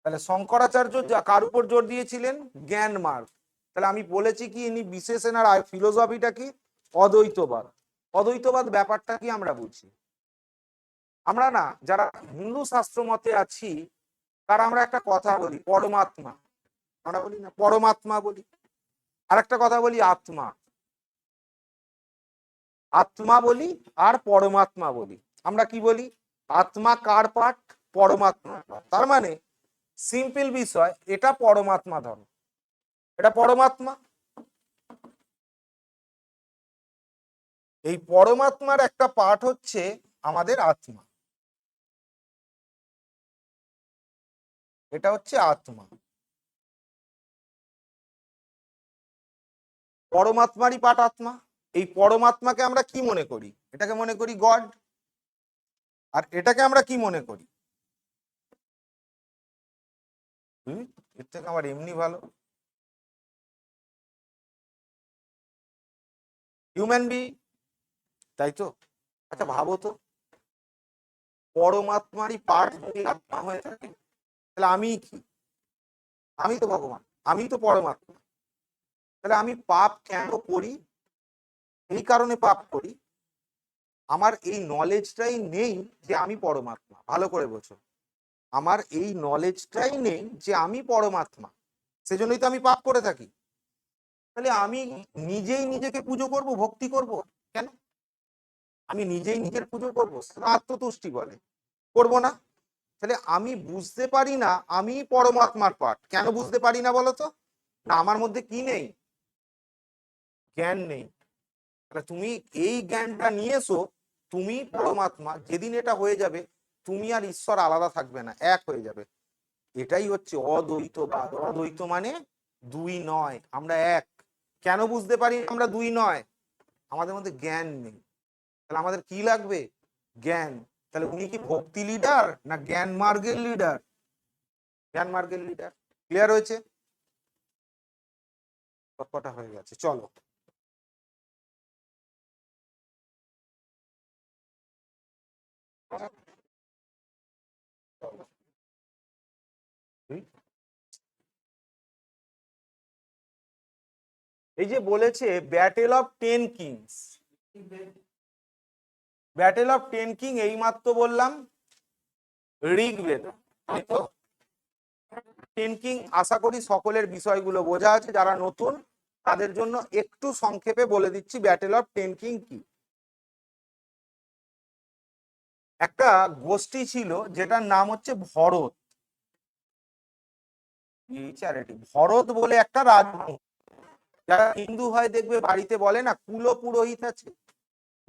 তাহলে শঙ্করাচার্য কার উপর জোর দিয়েছিলেন? জ্ঞান মার্গ। তাহলে আমি বলেছি কি ইনি বিশেষ, এনার ফিলোসফিটা কি? অদ্বৈতবাদ। অদ্বৈতবাদ ব্যাপারটা কি আমরা বুঝি। আমরা না যারা হিন্দু শাস্ত্র মতে আছি তারা আমরা একটা কথা বলি পরমাত্মা, আমরা বলি না পরমাত্মা বলি। আর একটা কথা বলি আত্মা। আত্মা বলি আর পরমাত্মা বলি। আমরা কি বলি? আত্মা কার পার্ট? পরমাত্মা। তার মানে সিম্পল বিষয়, এটা পরমাত্মা ধর্ম, এটা পরমাত্মা। এই পরমাত্মার একটা পার্ট হচ্ছে আমাদের আত্মা, এটা হচ্ছে আত্মা। পরমাত্মারই পার্ট আত্মা। এই পরমাত্মাকে আমরা কি মনে করি? এটাকে মনে করি গড। আর এটাকে আমরা কি মনে করি? এর থেকে আমার এমনি ভালো হিউম্যান বি, তাই তো? আচ্ছা ভাবো তো, পরমাত্মারই পার্ট যদি আত্মা হয়ে থাকে তাহলে আমি কি? আমি তো ভগবান, আমি তো পরমাত্মা। তাহলে আমি পাপ কেন করি? এই কারণে পাপ করি, আমার এই নলেজটাই নেই যে আমি পরমাত্মা। ভালো করে বোঝো, আমার এই নলেজটাই নেই যে আমি পরমাত্মা, সেজন্যই তো আমি পাপ করে থাকি। তাহলে আমি নিজেই নিজেকে পুজো করব, ভক্তি করব কেন? আমি নিজেই নিজের পুজো করব, আত্মতুষ্টি বলে, করব না। তাহলে আমি বুঝতে পারি না আমি পরমাত্মার পার্ট। কেন বুঝতে পারি না বলো তো? না আমার মধ্যে কি নেই? জ্ঞান নেই। তাহলে তুমি এই জ্ঞানটা নিয়ে এসো, তুমি পরমাত্মা। যেদিন এটা হয়ে যাবে তুমি আর ঈশ্বর আলাদা থাকবে না, এক হয়ে যাবে। এটাই হচ্ছে অদ্বৈতবাদ। অদ্বৈত মানে দুই নয়, আমরা এক। কেন বুঝতে পারি আমরা দুই নয়? আমাদের মধ্যে জ্ঞান নেই। তাহলে আমাদের কি লাগবে? জ্ঞান। তাহলে উনি কি ভক্তি লিডার না জ্ঞান মার্গের লিডার? জ্ঞান মার্গের লিডার। ক্লিয়ার হয়েছে? কটা হয়ে গেছে, চলো। এই যে বলেছে battle of 10 kings, battle of 10 king এইমাত্র বললাম ঋগ্বেদ। 10 কিং, আশা করি সকলের বিষয়গুলো বোঝা আছে। যারা নতুন তাদের জন্য একটু সংক্ষেপে বলে দিচ্ছি ব্যাটেল অফ 10 কিং কি। একটা গোষ্ঠী ছিল যেটার নাম হচ্ছে ভরত। ভরত বলে একটা রাজবংশ। যারা হিন্দু হয় দেখবে বাড়িতে বলে না কুলপুরোহিত আছে,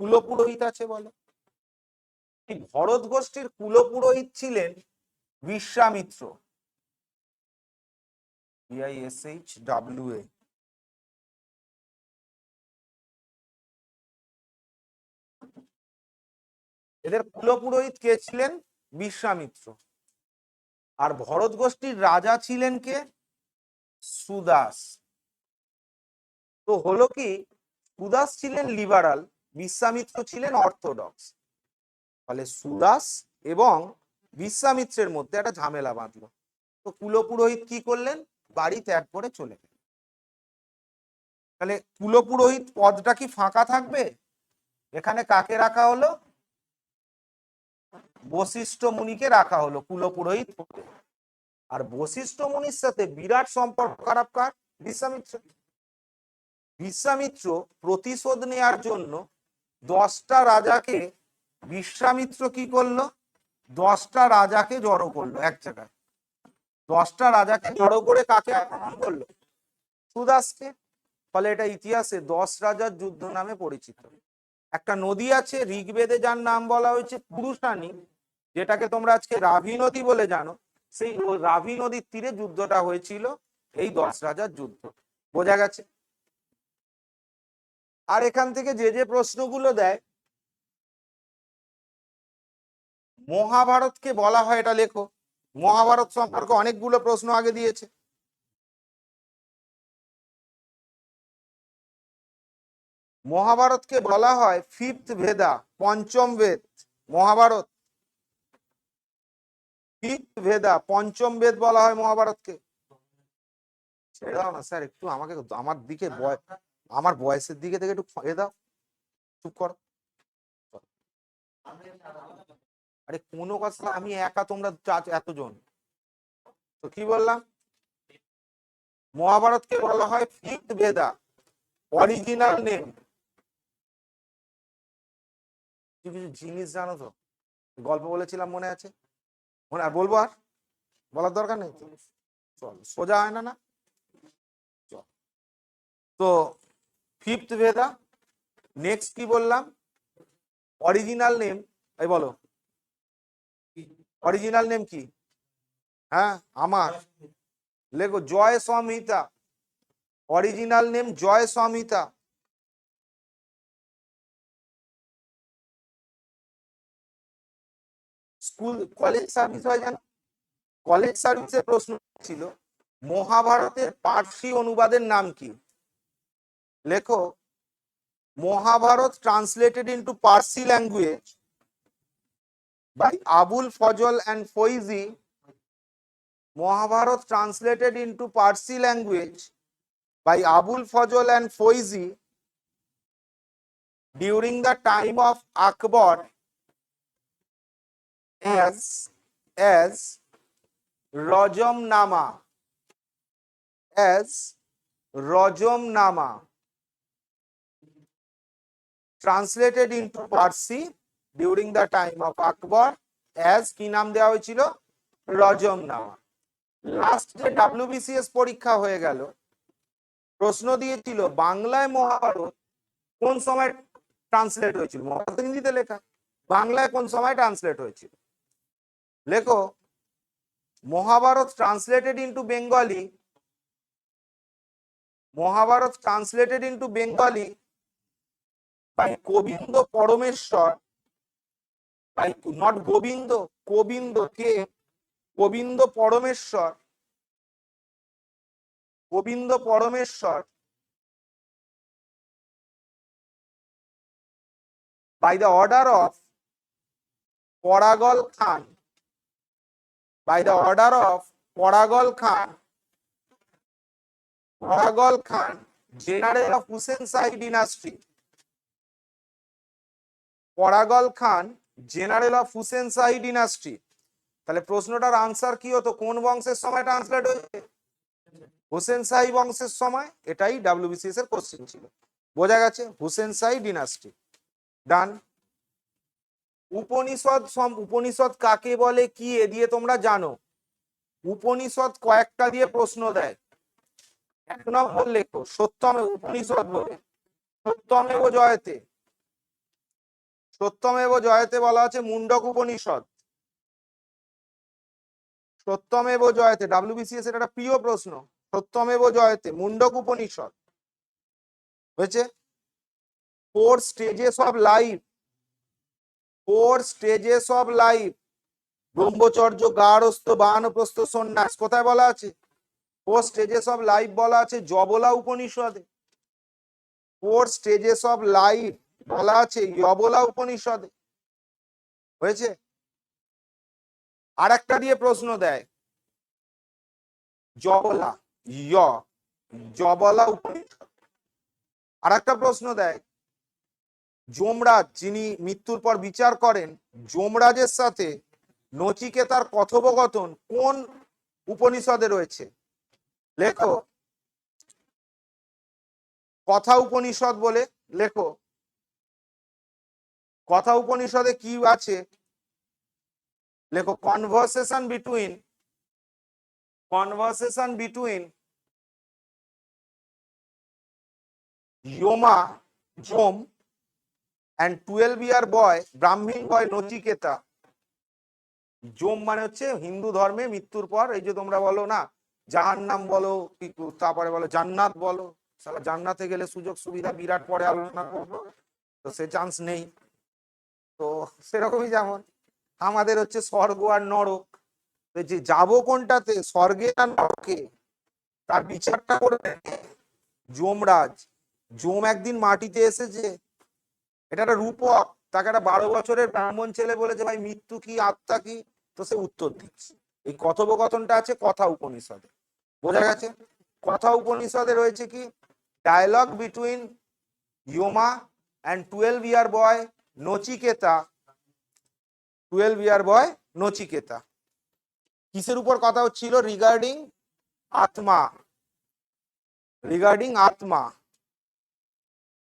কুলপুরোহিত আছে বলে। এই ভরত গোষ্ঠীর কুলপুরোহিত ছিলেন বিশ্বামিত্র। BISHWA। এদের কুলপুরোহিত কে ছিলেন? বিশ্বামিত্র। আর ভরত গোষ্ঠীর রাজা ছিলেন কে? সুদাস। তো হলো কি, সুদাস ছিলেন লিবারাল, বিশ্বামিত্র ছিলেন অর্থোডক্স। ফলে সুদাস এবং বিশ্বামিত্রের মধ্যে একটা ঝামেলা বাঁধলো। তো কুলপুরোহিত কি করলেন? বাড়ি ত্যাগ করে চলে গেলেন। তাহলে কুলপুরোহিত পদটা কি ফাঁকা থাকবে? এখানে কাকে রাখা হলো? বশিষ্ঠ মুনিকে রাখা হলো কুলপুরোহিত পদে। আর বশিষ্ঠ মুনির সাথে বিরাট সম্পর্ক খারাপ কার? বিশ্বামিত্র। বিশ্বামিত্র প্রতিশোধ নেওয়ার জন্য 10টা রাজাকে, বিশ্বামিত্র কি করলো? 10টা রাজাকে জড়ো করলো এক জায়গায়। 10টা রাজাকে জড়ো করে কাকে আক্রমণ করলো? সুদাসকে। ফলে এটা ইতিহাসে 10 রাজার যুদ্ধ নামে পরিচিত। একটা নদী আছে ঋগ্বেদে যার নাম বলা হয়েছে পুরুষানী, যেটাকে তোমরা আজকে রাভি নদী বলে জানো। সেই রাভি নদীর তীরে যুদ্ধটা হয়েছিল, এই 10 রাজার যুদ্ধ। বোঝা গেছে? আর এখান থেকে যে যে প্রশ্নগুলো দেয়, মহাভারতকে বলা হয়, এটা লেখো। মহাভারত সম্পর্কে অনেকগুলো প্রশ্ন আগে দিয়েছে। মহাভারতকে বলা হয় ফিফথ ভেদা, পঞ্চম বেদ। মহাভারত ফিফথ ভেদা, পঞ্চম বেদ বলা হয় মহাভারতকে। ছেড়ে দাও না স্যার, একটু আমাকে আমার দিকে আমার বয়সের দিকে থেকে একটু এ দাও, চুপ করো। আরে কোনো কথা, আমি একা, তোমরা এতজন। তো কি বললাম? মহাভারতকে বলা হয় ফিফথ ভেদা, অরিজিনাল নেম। কিছু জিনিস জানো তো? গল্প বলেছিলাম, মনে আছে? মনে আর বলবো? আর বলার দরকার নেই। চল, সোজা হয় না? না চল। তো ফিফথ ভেদা। নেক্সট কি বললাম? Original name. এই বলো, অরিজিনাল নেম কি? হ্যাঁ, আমার লেখো জয় সংহিতা। অরিজিনাল নেম জয় সংহিতা। স্কুল কলেজ সার্ভিস হয় জানো? কলেজ সার্ভিসের প্রশ্ন ছিল মহাভারতের পার্সি অনুবাদের নাম কি? লেখো Mahabharata translated into Parsi language by Abul Fazl and Faizi. Mahabharat translated into Parsi language by Abul Fazl and Faizi during the time of Akbar as Rajamnama, as Rajamnama, translated into Parsi during the time of Akbar as কি নাম দেওয়া হয়েছিল? রজমনামা। লাস্টে WBCS পরীক্ষা হয়ে গেল, প্রশ্ন দিয়েছিল বাংলায় মহাভারত কোন সময় ট্রান্সলেট হয়েছিল? মহাভারত হিন্দিতে লেখা, বাংলায় কোন সময় ট্রান্সলেট হয়েছিল? লেখো Mahabharata translated into Bengali, Mahabharata translated into Bengali by Gobinda Parameshwar, by not Gobinda, Gobinda কে, গোবিন্দ পরমেশ্বর, গোবিন্দ পরমেশ্বর by the order of Poragol Khan, by the order of Poragol Khan, Poragol Khan, general of Hussain Shahi dynasty, Poragol Khan, general of Hussain Shahi dynasty। তাহলে প্রশ্নটার আনসার কি হতো, কোন বংশের সময় ট্রান্সলেট হয়েছে? হুসেন শাহী বংশের সময়। এটাই ডাব্লিউবিসিএস এর কোশ্চেন ছিল। বোঝা গেছে? হুসেন শাহী ডিনাস্টি। ডান। উপনিষদ, উপনিষদ কাকে বলে, কি এ দিয়ে তোমরা জানো। উপনিষদ কয়েকটা দিয়ে প্রশ্ন দেয়। এক নম্বর লেখো সত্যমেব উপনিষদ বলে, সত্যমেব জয়তে, সত্যমেব জয়তে বলা আছে মুন্ডক উপনিষদ, সত্যমেব জয়তে, ডাব্লিউবিসিএস এর একটা প্রিয় প্রশ্ন, সত্যমেব জয়তে মুন্ডক উপনিষদ হয়েছে। 4 stages of life, 4 stages of life, ব্রহ্মচর্য, গার্হস্থ, বানপ্রস্থ, সন্ন্যাস, কোথায় বলা আছে? 4 stages of life বলা আছে যবলা উপনিষদে। 4 stages of life বলা আছে যবলা উপনিষদে। হয়েছে? আর একটা দিয়ে প্রশ্ন দেয় যবলা, যবলা উপনিষদ। আর একটা প্রশ্ন দেয় যমরাজ যিনি মৃত্যুর পর বিচার করেন, যমরাজের সাথে নচিকেতার কথোপকথন কোন উপনিষদে রয়েছে? লেখো কথা উপনিষদ বলে লেখো। কথা উপনিষদে কি আছে? লেখো conversation between, conversation between Yama, Yama and 12-year boy, Brahmin boy Nachiketa. Yama মানে হচ্ছে হিন্দু ধর্মে মৃত্যুর পর এই যে তোমরা বলো না জাহান্নাম বলো, তারপরে বলো জান্নাত বলো, সালা জান্নাতে গেলে সুযোগ সুবিধা বিরাট পরে আলোচনা করবো, তো সে চান্স নেই। তো সেরকমই যেমন আমাদের হচ্ছে স্বর্গ আর নরক, যে যাবো কোনটাতে, স্বর্গে আর নরকে, তার বিচারটা করবে যমরাজ। যম একদিন মাটিতে এসেছে, এটা একটা রূপক, তাকে একটা 12 বছরের ব্রাহ্মণ ছেলে বলেছে ভাই মৃত্যু কি, আত্মা কি, তো সে উত্তর দিচ্ছে। এই কথোপকথনটা আছে কথা উপনিষদে। বোঝা গেছে? কথা উপনিষদে রয়েছে কি dialogue between Yama and 12-year boy Nachiketa, 12-year boy Nachiketa. কিসের উপর কথা হচ্ছিল? রিগার্ডিং আত্মা, রিগার্ডিং আত্মা।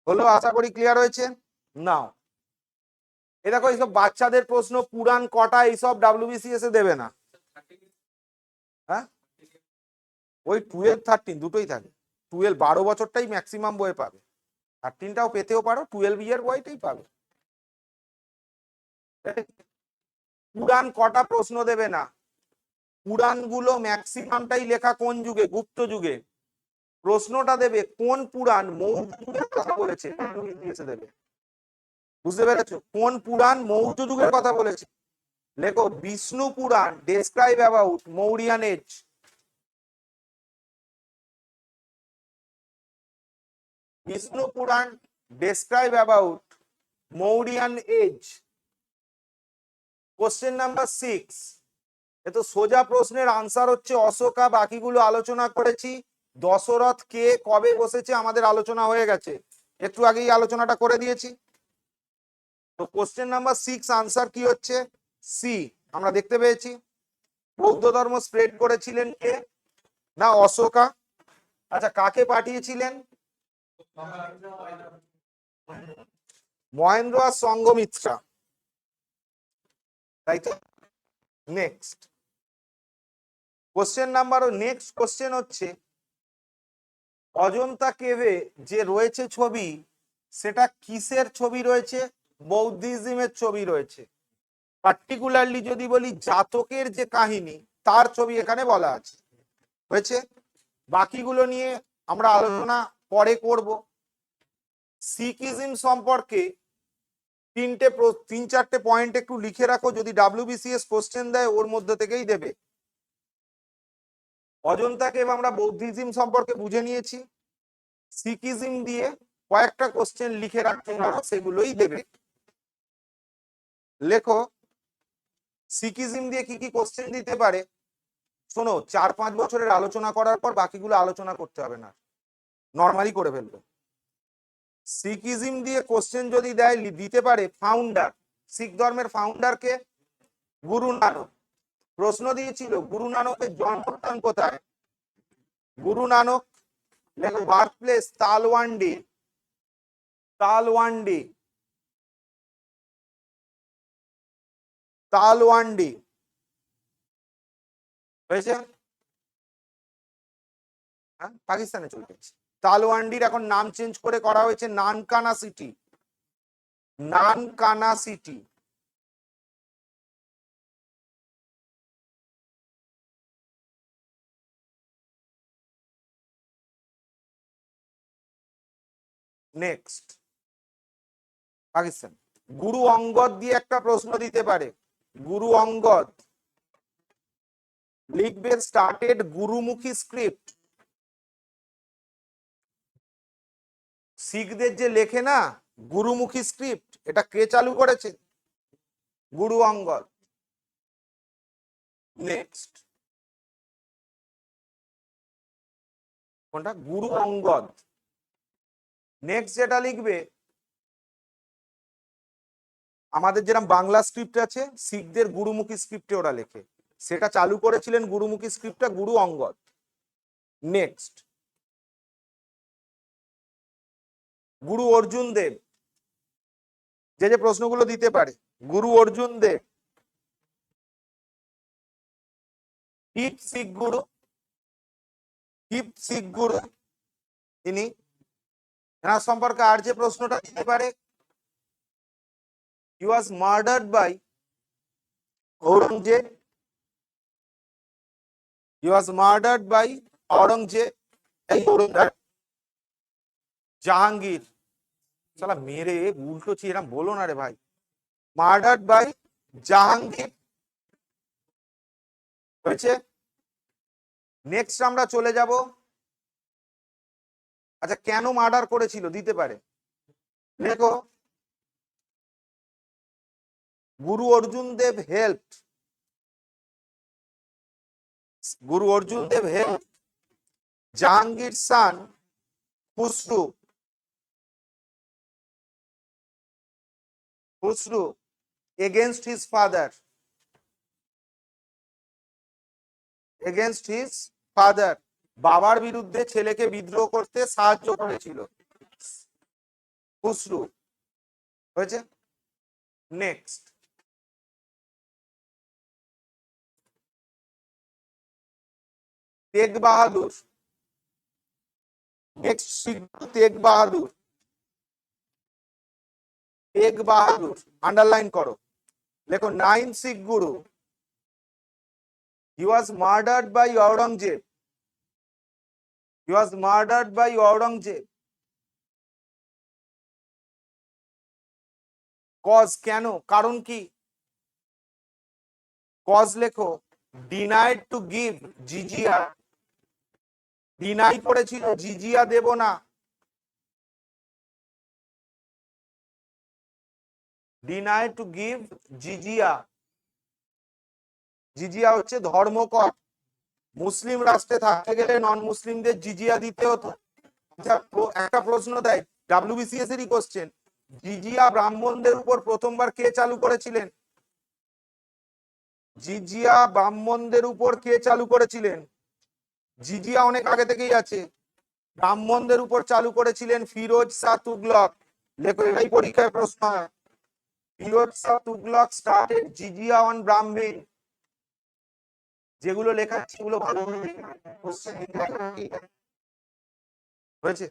হলো? আশা করি ক্লিয়ার হয়েছে। নাও এ দেখো এইসব বাচ্চাদের প্রশ্ন, পুরাণ কটা, এইসব ডাব্লিউবিসিএস এ দেবে না। হ্যাঁ, ওই 12, 13 দুটোই থাকে। 12 12 বছরটাই ম্যাক্সিমাম বই পাবে, 13টাও পেতেও পারো, 12-year বইটাই পাবে। পুরাণ কটা প্রশ্ন দেবে না। পুরাণগুলো ম্যাক্সিমামটাই লেখা কোন যুগে? গুপ্ত যুগে। প্রশ্নটা দেবে কোন পুরাণ মৌর্য যুগের কথা বলেছে, দেবে। বুঝতে পেরেছো? কোন পুরাণ মৌর্য যুগের কথা বলেছে? লেখো Vishnu Purana describe about Mauryan age, Vishnu Purana describe about Mauryan age. Question number 6, এ তো সোজা প্রশ্নের আনসার হচ্ছে অশোকা, বাকিগুলো আলোচনা করেছি। দশরথ কে, কবে বসেছে আমাদের আলোচনা হয়ে গেছে, একটু আগেই আলোচনাটা করে দিয়েছি। তো কোশ্চেন নাম্বার 6 আনসার কি হচ্ছে? সি, আমরা দেখতে পেয়েছি। বৌদ্ধ ধর্ম স্প্রেড করেছিলেন কে? না অশোকা। আচ্ছা কাকে পাঠিয়েছিলেন? মহেন্দ্র আর সঙ্ঘমিত্রা, তাই তো। Next question number, next question হচ্ছে অজন্তা কেভে যে রয়েছে ছবি, সেটা কিসের ছবি রয়েছে? বৌদ্ধিজমের ছবি রয়েছে। পার্টিকুলারলি যদি বলি জাতকের যে কাহিনী, তার ছবি এখানে বলা আছে। হয়েছে? বাকিগুলো নিয়ে আমরা আলোচনা পরে করব। শিখিজম সম্পর্কে তিন চারটে পয়েন্ট একটু লিখে রাখো, যদি ডাব্লিউবিসিএস কোশ্চেন দেয় ওর মধ্যে থেকেই দেবে। অজন্তাকে আমরা বৌদ্ধিজম সম্পর্কে বুঝে নিয়েছি, শিখিজম দিয়ে কয়েকটা কোশ্চেন লিখে রাখতে পারো, সেগুলোই দেবে। লেখো শিখিজম দিয়ে কি কি কোশ্চেন দিতে পারে। শোনো, 4-5 বছরের আলোচনা করার পর বাকিগুলো আলোচনা করতে হবে না, নর্মালি করে ফেলবে। শিখিজম দিয়ে কোশ্চেন যদি দেয়, দিতে পারে ফাউন্ডার, শিখ ধর্মের ফাউন্ডারকে, গুরু নানক। প্রশ্ন দিয়েছিল গুরু নানকের জন্মস্থান কোথায়। Guru Nanak birth place তালওয়ান্ডি, তালওয়ান্ডি, তালওয়ান্ডি। হয়েছে? হ্যাঁ, পাকিস্তানে চলে গেছে। তালওয়ান্ডির এখন নাম চেঞ্জ করে করা হয়েছে Nankana city, Nankana city. Next, Pakistan. গুরু অঙ্গদ দিয়ে একটা প্রশ্ন দিতে পারে। গুরু অঙ্গদ লিখবে স্টার্টেড গুরুমুখী স্ক্রিপ্ট। শিখদের যে লেখে না গুরুমুখী স্ক্রিপ্ট, এটা কে চালু করেছে? গুরু অঙ্গদ। নেক্সট, কোনটা? গুরু অঙ্গদ। নেক্সট যেটা লিখবে, আমাদের যেরকম বাংলা স্ক্রিপ্ট আছে, শিখদের গুরুমুখী স্ক্রিপ্টে ওরা লেখে, সেটা চালু করেছিলেন গুরুমুখী স্ক্রিপ্টটা গুরু অঙ্গদ। নেক্সট, গুরু অর্জুন দেব, যে যে প্রশ্নগুলো দিতে পারে। গুরু অর্জুন দেব, হিপ শিখ গুরু, হিপ শিখ গুরু তিনি। এনার সম্পর্কে আর যে প্রশ্নটা দিতে পারে, he was murdered by Aurangzeb, he was murdered by Aurangzeb, Jahangir. সালা মেরে উল্টো এরকম বলো না রে ভাই। Murdered by Jahangir. হয়েছে? নেক্সট আমরা চলে যাব, আচ্ছা কেন মার্ডার করেছিল দিতে পারে। দেখো, গুরু Arjun Dev help, Guru Arjun Dev help Jahangir son Khusrau, Khusrau against his father, against his father. বাবার বিরুদ্ধে ছেলেকে বিদ্রোহ করতে সাহায্য করেছিল খুসরু। হয়েছে? Next, Tegh Bahadur. Next, Tegh Bahadur, Tegh Bahadur underline করো। দেখো, 9 শিখ গুরু, he was murdered by Aurangzeb, he was murdered by Aurangzeb। Cause, কেন, কারণ কি? কজ লেখো, denied to give jizya, deny করেছিল জিজিয়া দেব না। ডিনাই টু গিভ জিজিয়া, জিজিয়া হচ্ছে ধর্মকর। মুসলিম রাষ্ট্রে থাকতে গেলে নন মুসলিমদের জিজিয়া দিতে হতো। আচ্ছা, একটা প্রশ্ন দেয়, ডাব্লিউবিসিএস এরই কোশ্চেন, জিজিয়া ব্রাহ্মণদের উপর প্রথমবার কে চালু করেছিলেন? জিজিয়া ব্রাহ্মণদের উপর কে চালু করেছিলেন? জিজিয়া অনেক আগে থেকেই আছে, ব্রাহ্মণদের উপর চালু করেছিলেন ফিরোজ শাহ তুগলক। লেখো, এটাই পরীক্ষায় প্রশ্ন হয়। ফিরোজ শাহ তুগলক স্টার্টেড জিজিয়া অন ব্রাহ্মণ। যেগুলো লেখা সেগুলো ভালো হয়েছে।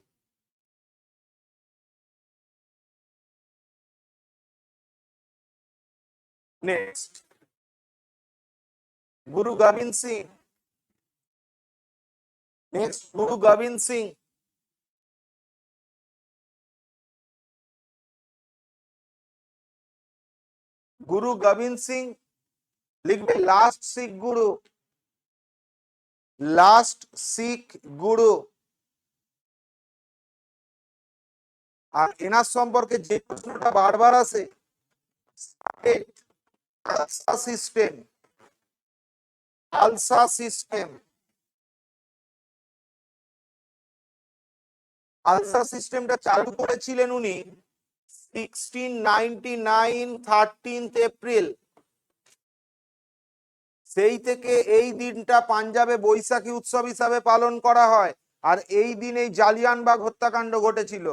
নেক্সট, गुरु गोविंद सिंह। नेक्स्ट गुरु गोविंद सिंह। गुरु गोविंद सिंह लिखबे लास्ट सिख गुरु, लास्ट सिख गुरु। আর এনার সম্পর্কে যে প্রশ্নটা বারবার আসে আলসা সিস্টেম, আলসা সিস্টেম, আলসা সিস্টেমটা চালু করেছিলেন উনি 1699 13th এপ্রিল। সেই থেকে এই দিনটা পাঞ্জাবে বৈশাখী উৎসব হিসাবে পালন করা হয়। আর এই দিনেই জালিয়ানবাগ হত্যাকাণ্ড ঘটেছিল।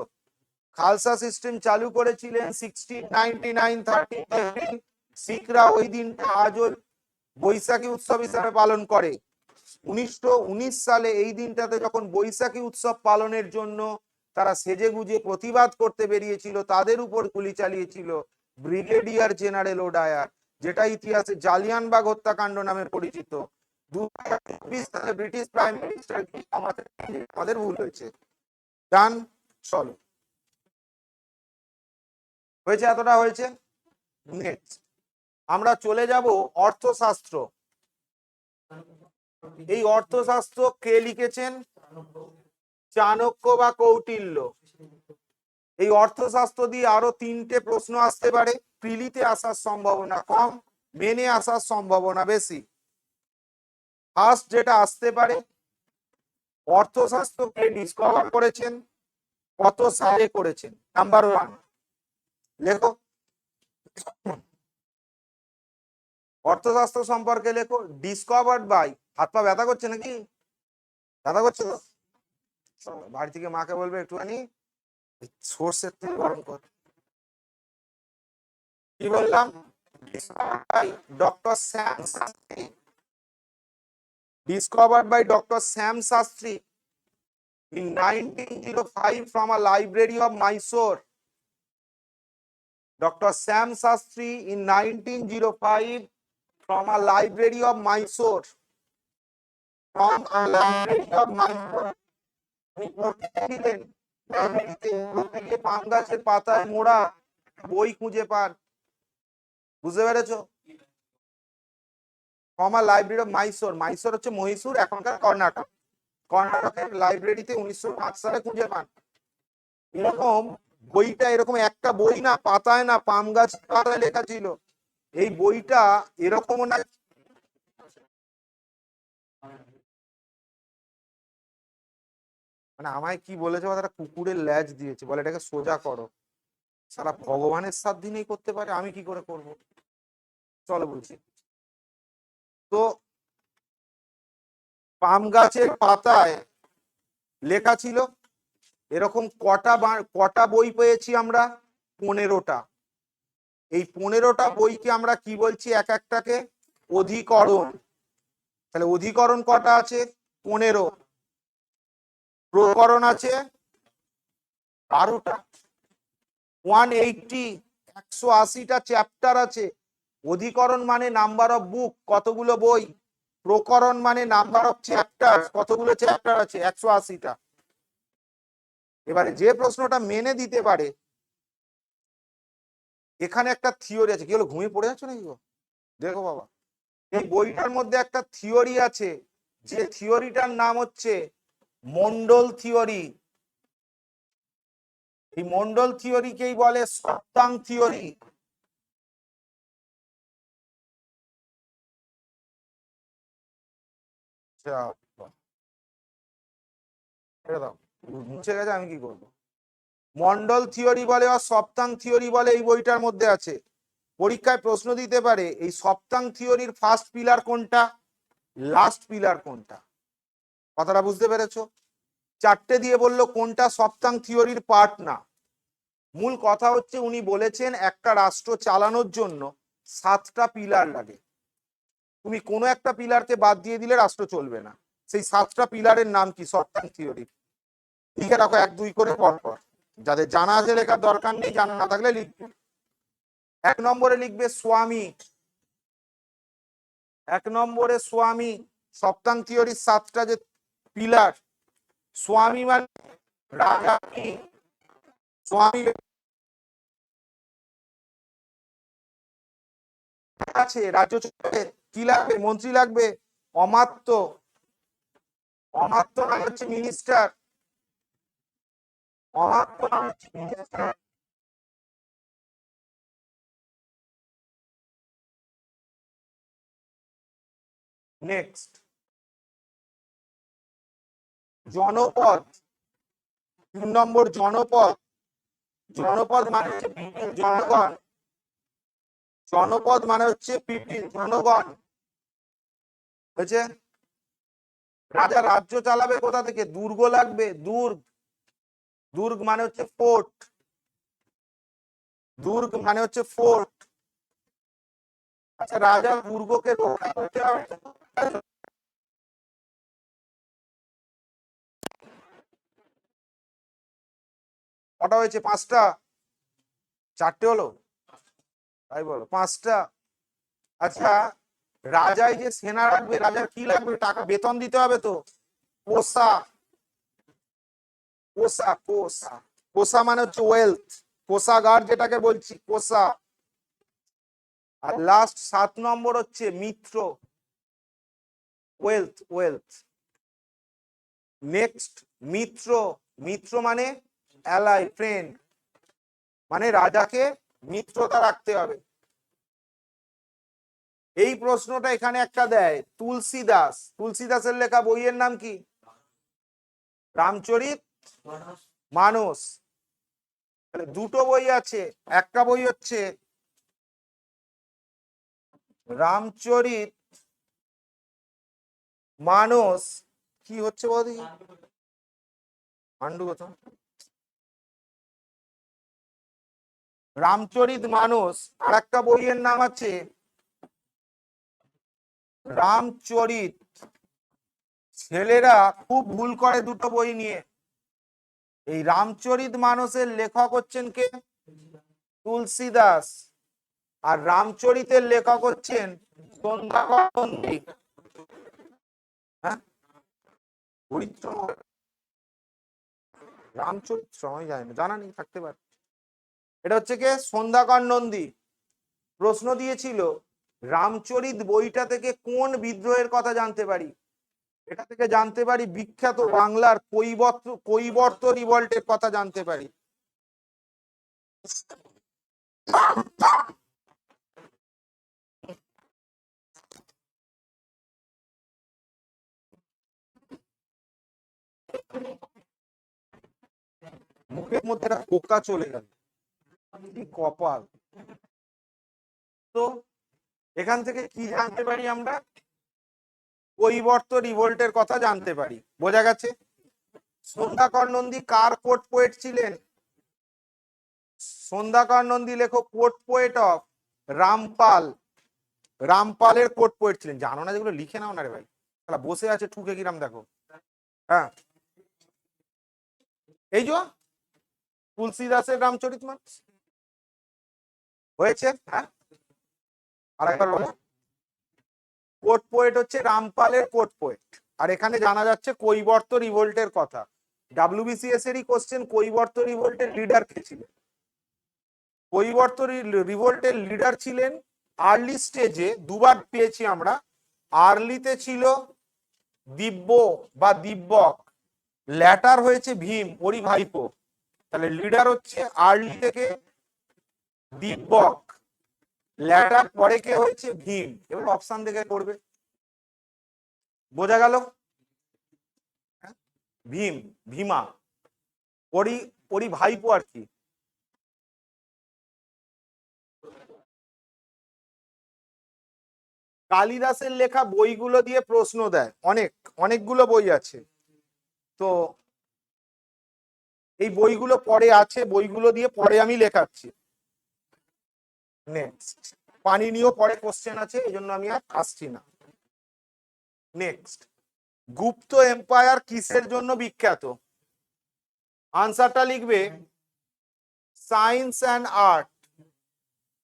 খালসা সিস্টেম চালু করেছিলেন 1699 13th এপ্রিল। শিখরা ওই দিনটা আজও বৈশাখী উৎসব হিসাবে পালন করে। 1919 সালে এই দিনটাতে যখন বৈশাখী উৎসব পালনের জন্য তারা সেজেগুজে প্রতিবাদ করতে বেরিয়েছিল, তাদের উপর গুলি চালিয়েছিল ব্রিগেডিয়ার জেনারেল ওডায়ার, যেটা ইতিহাসে জালিয়ানবাগ হত্যাকাণ্ড নামে পরিচিত। 2024 সালে ব্রিটিশ প্রাইম মিনিস্টার আমাদের ভুল হয়েছে। ডান, চলো হয়েছে, এতটা হয়েছে। নেক্সট আমরা চলে যাব অর্থশাস্ত্র। এই অর্থশাস্ত্র কে লিখেছেন? চাণক্য বা কৌটিল্য। এই অর্থশাস্ত্র দিয়ে আরো 3টে প্রশ্ন আসতে পারে। প্রিলিতে আসার সম্ভাবনা কম, মেনে আসার সম্ভাবনা বেশি। ফার্স্ট যেটা আসতে পারে, অর্থশাস্ত্রকে ডিসকভার করেছেন, কত সালে করেছেন? নাম্বার 1 লেখো। অর্থশাস্ত্র সম্পর্কে লেখো। ডিসকভার্ড বাই, হাত পা ব্যথা করছে নাকি? ব্যথা করছে তো? বাড়ি থেকে মাকে বলবে একটুখানি সর্ষের তেল গরম কর। কি বললাম? Doctor Sam Shastri. Discovered by Dr. Sam Sastry in 1905 from a library of Mysore. Dr. Sam Sastry in 1905 from a library of Mysore. From a library of Mysore. পাম গাছের পাতায় মোড়া বই খুঁজে পান। বুঝতে পেরেছো? From a library of Mysore. Mysore হচ্ছে মহীশূর, এখনকার কর্ণাটক। কর্ণাটকের লাইব্রেরিতে 1905 সালে খুঁজে পান। এরকম বইটা, এরকম একটা বই না, পাতায় না, পাম গাছ পাতায় লেখা ছিল। এই বইটা এরকম না, মানে আমায় কি বলেছে, তারা কুকুরের ল্যাজ দিয়েছে, বলে এটাকে সোজা করো। সারা ভগবানের সাধ্য নেই করতে পারে, আমি কি করে করব? চলো বলছি। তো পাম গাছের পাতায় লেখা ছিল। এরকম কটা বই পেয়েছি আমরা? 15টা। এই 15টা বইকে আমরা কি বলছি? এক একটাকে অধিকরণ। তাহলে অধিকরণ কটা আছে? 15। প্রকরণ আছে 12টা। 180টা চ্যাপ্টার আছে। অধিকরণ মানে নাম্বার অফ বুক, কতগুলো বই। প্রকরণ মানে নাম্বার অফ চ্যাপ্টার, কতগুলো চ্যাপ্টার আছে, 180টা। এবারে যে প্রশ্নটা মেনে দিতে পারে, এখানে একটা থিওরি আছে। কি হলো, ঘুমিয়ে পড়ে যাচ্ছ নাকি গো? দেখো বাবা, এই বইটার মধ্যে একটা থিওরি আছে, যে থিওরিটার নাম হচ্ছে মন্ডল থিওরি। এই মন্ডল থিওরিকেই বলে সপ্তাং থিওরি। মুছে গেছে, আমি কি করবো? মন্ডল থিওরি বলে বা সপ্তাং থিওরি বলে, এই বইটার মধ্যে আছে। পরীক্ষায় প্রশ্ন দিতে পারে এই সপ্তাং থিওরির ফার্স্ট পিলার কোনটা, লাস্ট পিলার কোনটা। কথাটা বুঝতে পেরেছো? 4টে দিয়ে বললো কোনটা সপ্তাং থিওরির পার্ট না। মূল কথা হচ্ছে উনি বলেছেন একটা রাষ্ট্র চালানোর জন্য 7টা পিলার লাগে। তুমি কোনো একটা পিলারকে বাদ দিয়ে দিলে রাষ্ট্র চলবে না। সেই 7টা পিলারের নাম কি? সপ্তাং থিওরি। লিখে রাখো 1 2 করে পরপর। যাদের জানা আছে লেখার দরকার নেই, জানা না থাকলে লিখবে। 1 নম্বরে লিখবে স্বামী। এক নম্বরে স্বামী, সপ্তাং থিওরির 7টা যে পিলার, স্বামী মানে রাজা, স্বামী আছে, রাজ্য চলবে, কি লাগবে? মন্ত্রী লাগবে। অমাত্য, অমাত্য মানে হচ্ছে মিনিস্টার, অমাত্য মানে হচ্ছে মিনিস্টার। নেক্সট, জনপদ, 3 নম্বর জনপদ, জনপদ মানে হচ্ছে জনগণ, জনপদ মানে হচ্ছে জনগণ, হয়েছে? রাজা রাজ্য চালাবে কোথা থেকে? দুর্গ লাগবে, দুর্গ, দুর্গ মানে হচ্ছে ফোর্ট, দুর্গ মানে হচ্ছে ফোর্ট। আচ্ছা, রাজা দুর্গকে রক্ষা করতে হবে। কটা হয়েছে? 5টা, 4টে হলো, তাই বলো 5টা। আচ্ছা, রাজাই যে সেনা রাখবে, রাজার কি লাগবে? টাকা, বেতন দিতে হবে তো। পোষা, পোষা, পোষা, পোষা মানে হচ্ছে ওয়েলথ, কোষাগার যেটাকে বলছি, কোষা। আর লাস্ট 7 নম্বর হচ্ছে মিত্র, ওয়েলথ, ওয়েলথ। নেক্সট, মিত্র, মিত্র মানে অ্যালাই, ফ্রেন্ড, মানে রাজাকে মিত্রতা রাখতে হবে। এই প্রশ্নটা এখানে একটা দেয়, তুলসীদাস, তুলসীদাসের লেখা বইয়ের নাম কি? রামচরিত মানস। দুটো বই আছে, একটা বই হচ্ছে রামচরিত মানস, কি হচ্ছে বৌদি? পাণ্ডুগত, রামচরিত মানস। আর একটা বইয়ের নাম আছে রামচরিত। ছেলেরা খুব ভুল করে দুটো বই নিয়ে। এই রামচরিত মানসের লেখক হচ্ছেন কে? তুলসীদাস। আর রামচরিতের লেখক হচ্ছেন সন্ধ্যাকর নন্দী। হ্যাঁ, রামচরিত সময় যায় না, জানা নেই, থাকতে পারে। এটা হচ্ছে কে? সন্ধ্যাকর নন্দী। প্রশ্ন দিয়েছিল রামচরিত বইটা থেকে কোন বিদ্রোহের কথা জানতে পারি? এটা থেকে জানতে পারি বিখ্যাত বাংলার কৈবর্ত রিভল্টের কথা জানতে পারি। মুখের মধ্যে একটা পোকা চলে গেল, কি কপাল। তো এখান থেকে কি জানতে পারি আমরা? কৈবর্ত রিভোল্টের কথা জানতে পারি। বোঝা গেছে? সন্ধ্যাকর নন্দী কার কোর্ট পোয়েট ছিলেন? সন্ধ্যাকর নন্দী লেখক কোর্ট পোয়েট অফ রামপাল, রামপালের কোর্ট পোয়েট ছিলেন। জানো না যেগুলো? লিখে নাও না রে ভাই, বসে আছে ঠুকে কিরাম দেখো। হ্যাঁ, এই যে তুলসীদাসের রামচরিত মানস হয়েছে। হ্যাঁ, আরেকবার বলো। কোর্ট পোয়েট হচ্ছে রামপালের কোর্ট পোয়েট। আর এখানে জানা যাচ্ছে কৈবর্ত রিভোল্টের কথা। ডাব্লিউবিসিএস এরই কোশ্চেন, কৈবর্ত রিভোল্টের লিডার কে ছিলেন? কৈবর্ত রিভোল্টের লিডার ছিলেন আর্লি স্টেজে, দুবার পেয়েছি আমরা। আর্লিতে ছিল দিব্য বা দিব্যক, ল্যাটার হয়েছে ভীম, ওরই ভাইপো। তাহলে লিডার হচ্ছে আর্লি থেকে দিব্যক, ল্যাটার পরে কে হয়েছে? ভীম। এবার অপশন দেখে করবে, বোঝা গেল? ভীম, ভীমা, ওরই ওরই ভাইপো আর কি। কালিদাসের লেখা বইগুলো দিয়ে প্রশ্ন দেয়, অনেকগুলো বই আছে। তো এই বইগুলো পরে আছে, বইগুলো দিয়ে পরে আমি লেখাচ্ছি। নেক্সট, পানিনিও পরে কোশ্চেন আছে, এই জন্য আমি আর আসছি না। নেক্সট, গুপ্ত এম্পায়ার কিসের জন্য বিখ্যাত? আনসারটা লিখবে সায়েন্স অ্যান্ড আর্ট।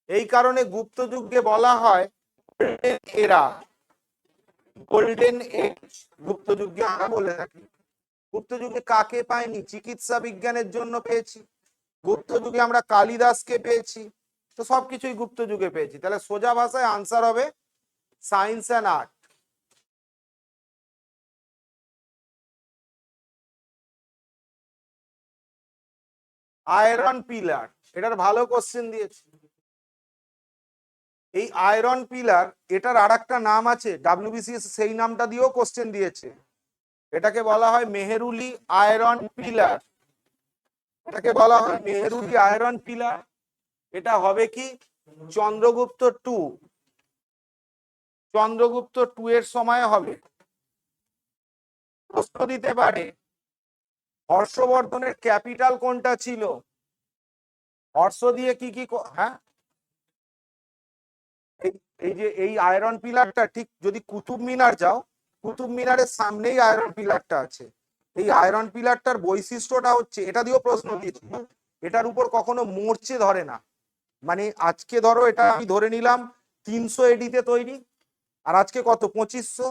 এই কারণে গুপ্ত যুগকে বলা হয় এরা। গোল্ডেন এজ গুপ্ত যুগে আমরা বলে থাকি। গুপ্ত যুগে কাকে পাইনি? চিকিৎসা বিজ্ঞানের জন্য পেয়েছি। গুপ্ত যুগে আমরা কালিদাসকে পেয়েছি। তো সবকিছুই গুপ্ত যুগে পেয়েছি। তাহলে সোজা ভাষায় আনসার হবে science and art. Iron pillar, এটার ভালো কোশ্চেন দিয়েছে। এই আয়রন পিলার, এটার আর একটা নাম আছে, ডাব্লিউবিসিএস সেই নামটা দিয়েও কোশ্চেন দিয়েছে। এটাকে বলা হয় মেহেরুলি আয়রন পিলার। এটাকে বলা হয় মেহেরুলি আয়রন পিলার। এটা হবে কি চন্দ্রগুপ্ত টু, চন্দ্রগুপ্ত টু এর সময় হবে। প্রশ্ন দিতে পারে হর্ষবর্ধনের ক্যাপিটাল কোনটা ছিল? হর্ষ দিয়ে কি কি হ্যাঁ, এই যে এই আয়রন পিলারটা ঠিক যদি কুতুব মিনার যাও, কুতুব মিনারের সামনেই আয়রন পিলারটা আছে। এই আয়রন পিলারটার বৈশিষ্ট্যটা হচ্ছে, এটা দিয়েও প্রশ্ন দিয়েছিল, এটার উপর কখনো মরচে ধরে না। মানে আজকে ধরো এটা আমি ধরে নিলাম 300 এডিতে তৈরি, আর আজকে কত 2500।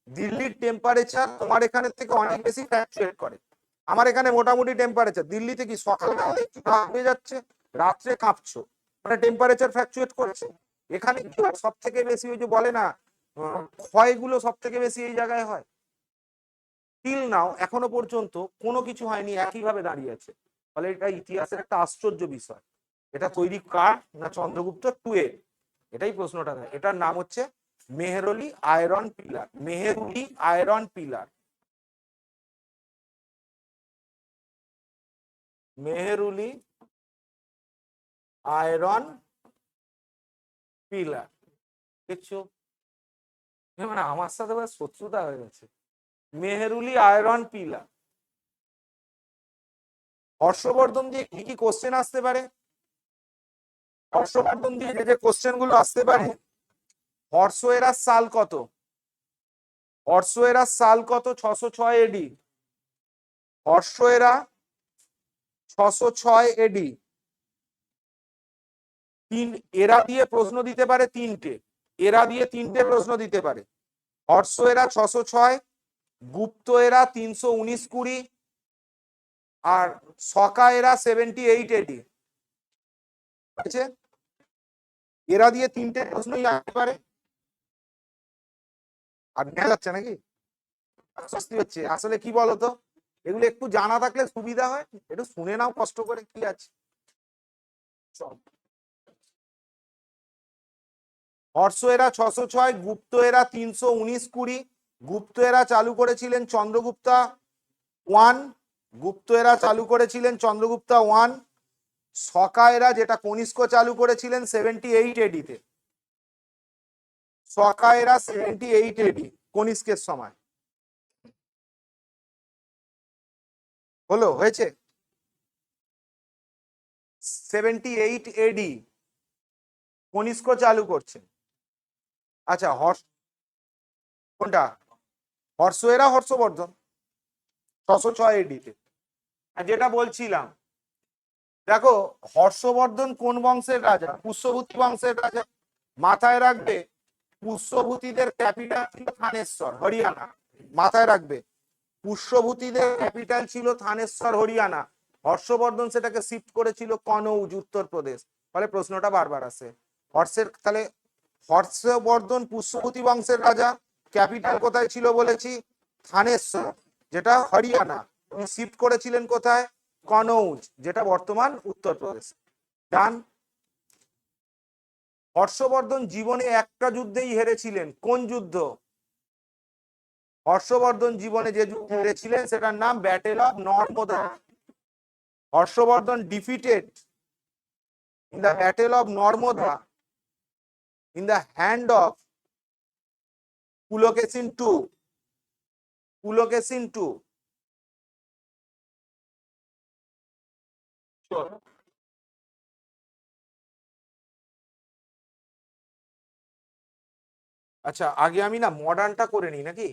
দিল্লির টেম্পারেচার তোমার এখানের থেকে অনেক বেশি ফ্ল্যাকচুয়েট করে। আমার এখানে মোটামুটি টেম্পারেচার, দিল্লিতে কি সকালবেলা একটু হয়ে যাচ্ছে, রাত্রে কাঁপছো, মানে টেম্পারেচার ফ্ল্যাকচুয়েট করছে। এখানে সব থেকে বেশি ওই যে বলে না ক্ষয়গুলো সব থেকে বেশি এই জায়গায় হয়। টিল নাও এখনো পর্যন্ত কোনো কিছু হয়নি, একইভাবে দাঁড়িয়ে আছে। ফলে এটা ইতিহাসের একটা আশ্চর্য বিষয়। এটা তৈরি কার না চন্দ্রগুপ্ত টু এর, এটাই প্রশ্নটা দেয়। এটার নাম হচ্ছে Mehrauli iron pillar, Mehrauli iron pillar, Mehrauli iron pillar. দেখছো মানে আমার সাথে শত্রুতা হয়ে গেছে। মেহেরুলি আয়রন পিলার। হর্ষবর্ধন দিয়ে কি কি কোশ্চেন আসতে পারে? হর্ষবর্ধন দিয়ে যে কোশ্চেন গুলো আসতে পারে, হর্ষেরার সাল কত? হর্ষেরার সাল কত? 606 এডি। হর্ষেরা 606 এডি। এরা দিয়ে প্রশ্ন দিতে পারে তিনটে, এরা দিয়ে তিনটে প্রশ্ন দিতে পারে। হর্ষেরা 606, গুপ্ত এরা 319-20, আর সকা এরা 78 এডি। এরা দিয়ে তিনটে প্রশ্নই আসতে পারে। আর নেওয়া যাচ্ছে নাকি? স্বস্তি হচ্ছে। আসলে কি বলতো, এগুলো একটু জানা থাকলে সুবিধা হয়, একটু শুনে নাও কষ্ট করে কি আছে। হর্ষ এরা 606, গুপ্ত এরা 319-20। গুপ্ত এরা চালু করেছিলেন চন্দ্রগুপ্তা 1, গুপ্ত এরা চালু করেছিলেন চন্দ্রগুপ্তা 1। সকা এরা যেটা কনিষ্ক চালু করেছিলেন 78 এডিতে। সকা এরা 78 এডি কনিষ্কের সময়। হলো, হয়েছে 78 এডি কনিষ্ক চালু করছে। আচ্ছা হর্ষ কোনটা? হর্ষ এরা হর্ষবর্ধন 606 এডিতে। যেটা বলছিলাম, দেখো হর্ষবর্ধন কোন বংশের রাজা? পুষ্যভূতি বংশের রাজা। মাথায় রাখবে পুষ্যভূতিদের ক্যাপিটাল ছিল থানেশ্বর, হরিয়ানা। মাথায় রাখবে পুষ্যভূতিদের ক্যাপিটাল ছিল থানেশ্বর, হরিয়ানা। হর্ষবর্ধন সেটাকে শিফট করেছিল কনৌজ, উত্তরপ্রদেশ। ফলে প্রশ্নটা বারবার আসে হর্ষের। তাহলে হর্ষবর্ধন পুষ্যভূতি বংশের রাজা, ক্যাপিটাল কোথায় ছিল বলেছি? থানেশ্বর, যেটা হরিয়ানা। শিফট করেছিলেন কোথায়? কনৌজ, যেটা বর্তমান উত্তরপ্রদেশ। ডান। হর্ষবর্ধন জীবনে একটা যুদ্ধেই হেরেছিলেন, কোন যুদ্ধ? হর্ষবর্ধন জীবনে যে যুদ্ধে হেরেছিলেন সেটার নাম battle of Narmada. Harshavardhana defeated in the battle of Narmada in the hand of Pulakeshin two. Pulakeshin two. আচ্ছা আগে আমি না মডার্নটা করে নিই নাকি?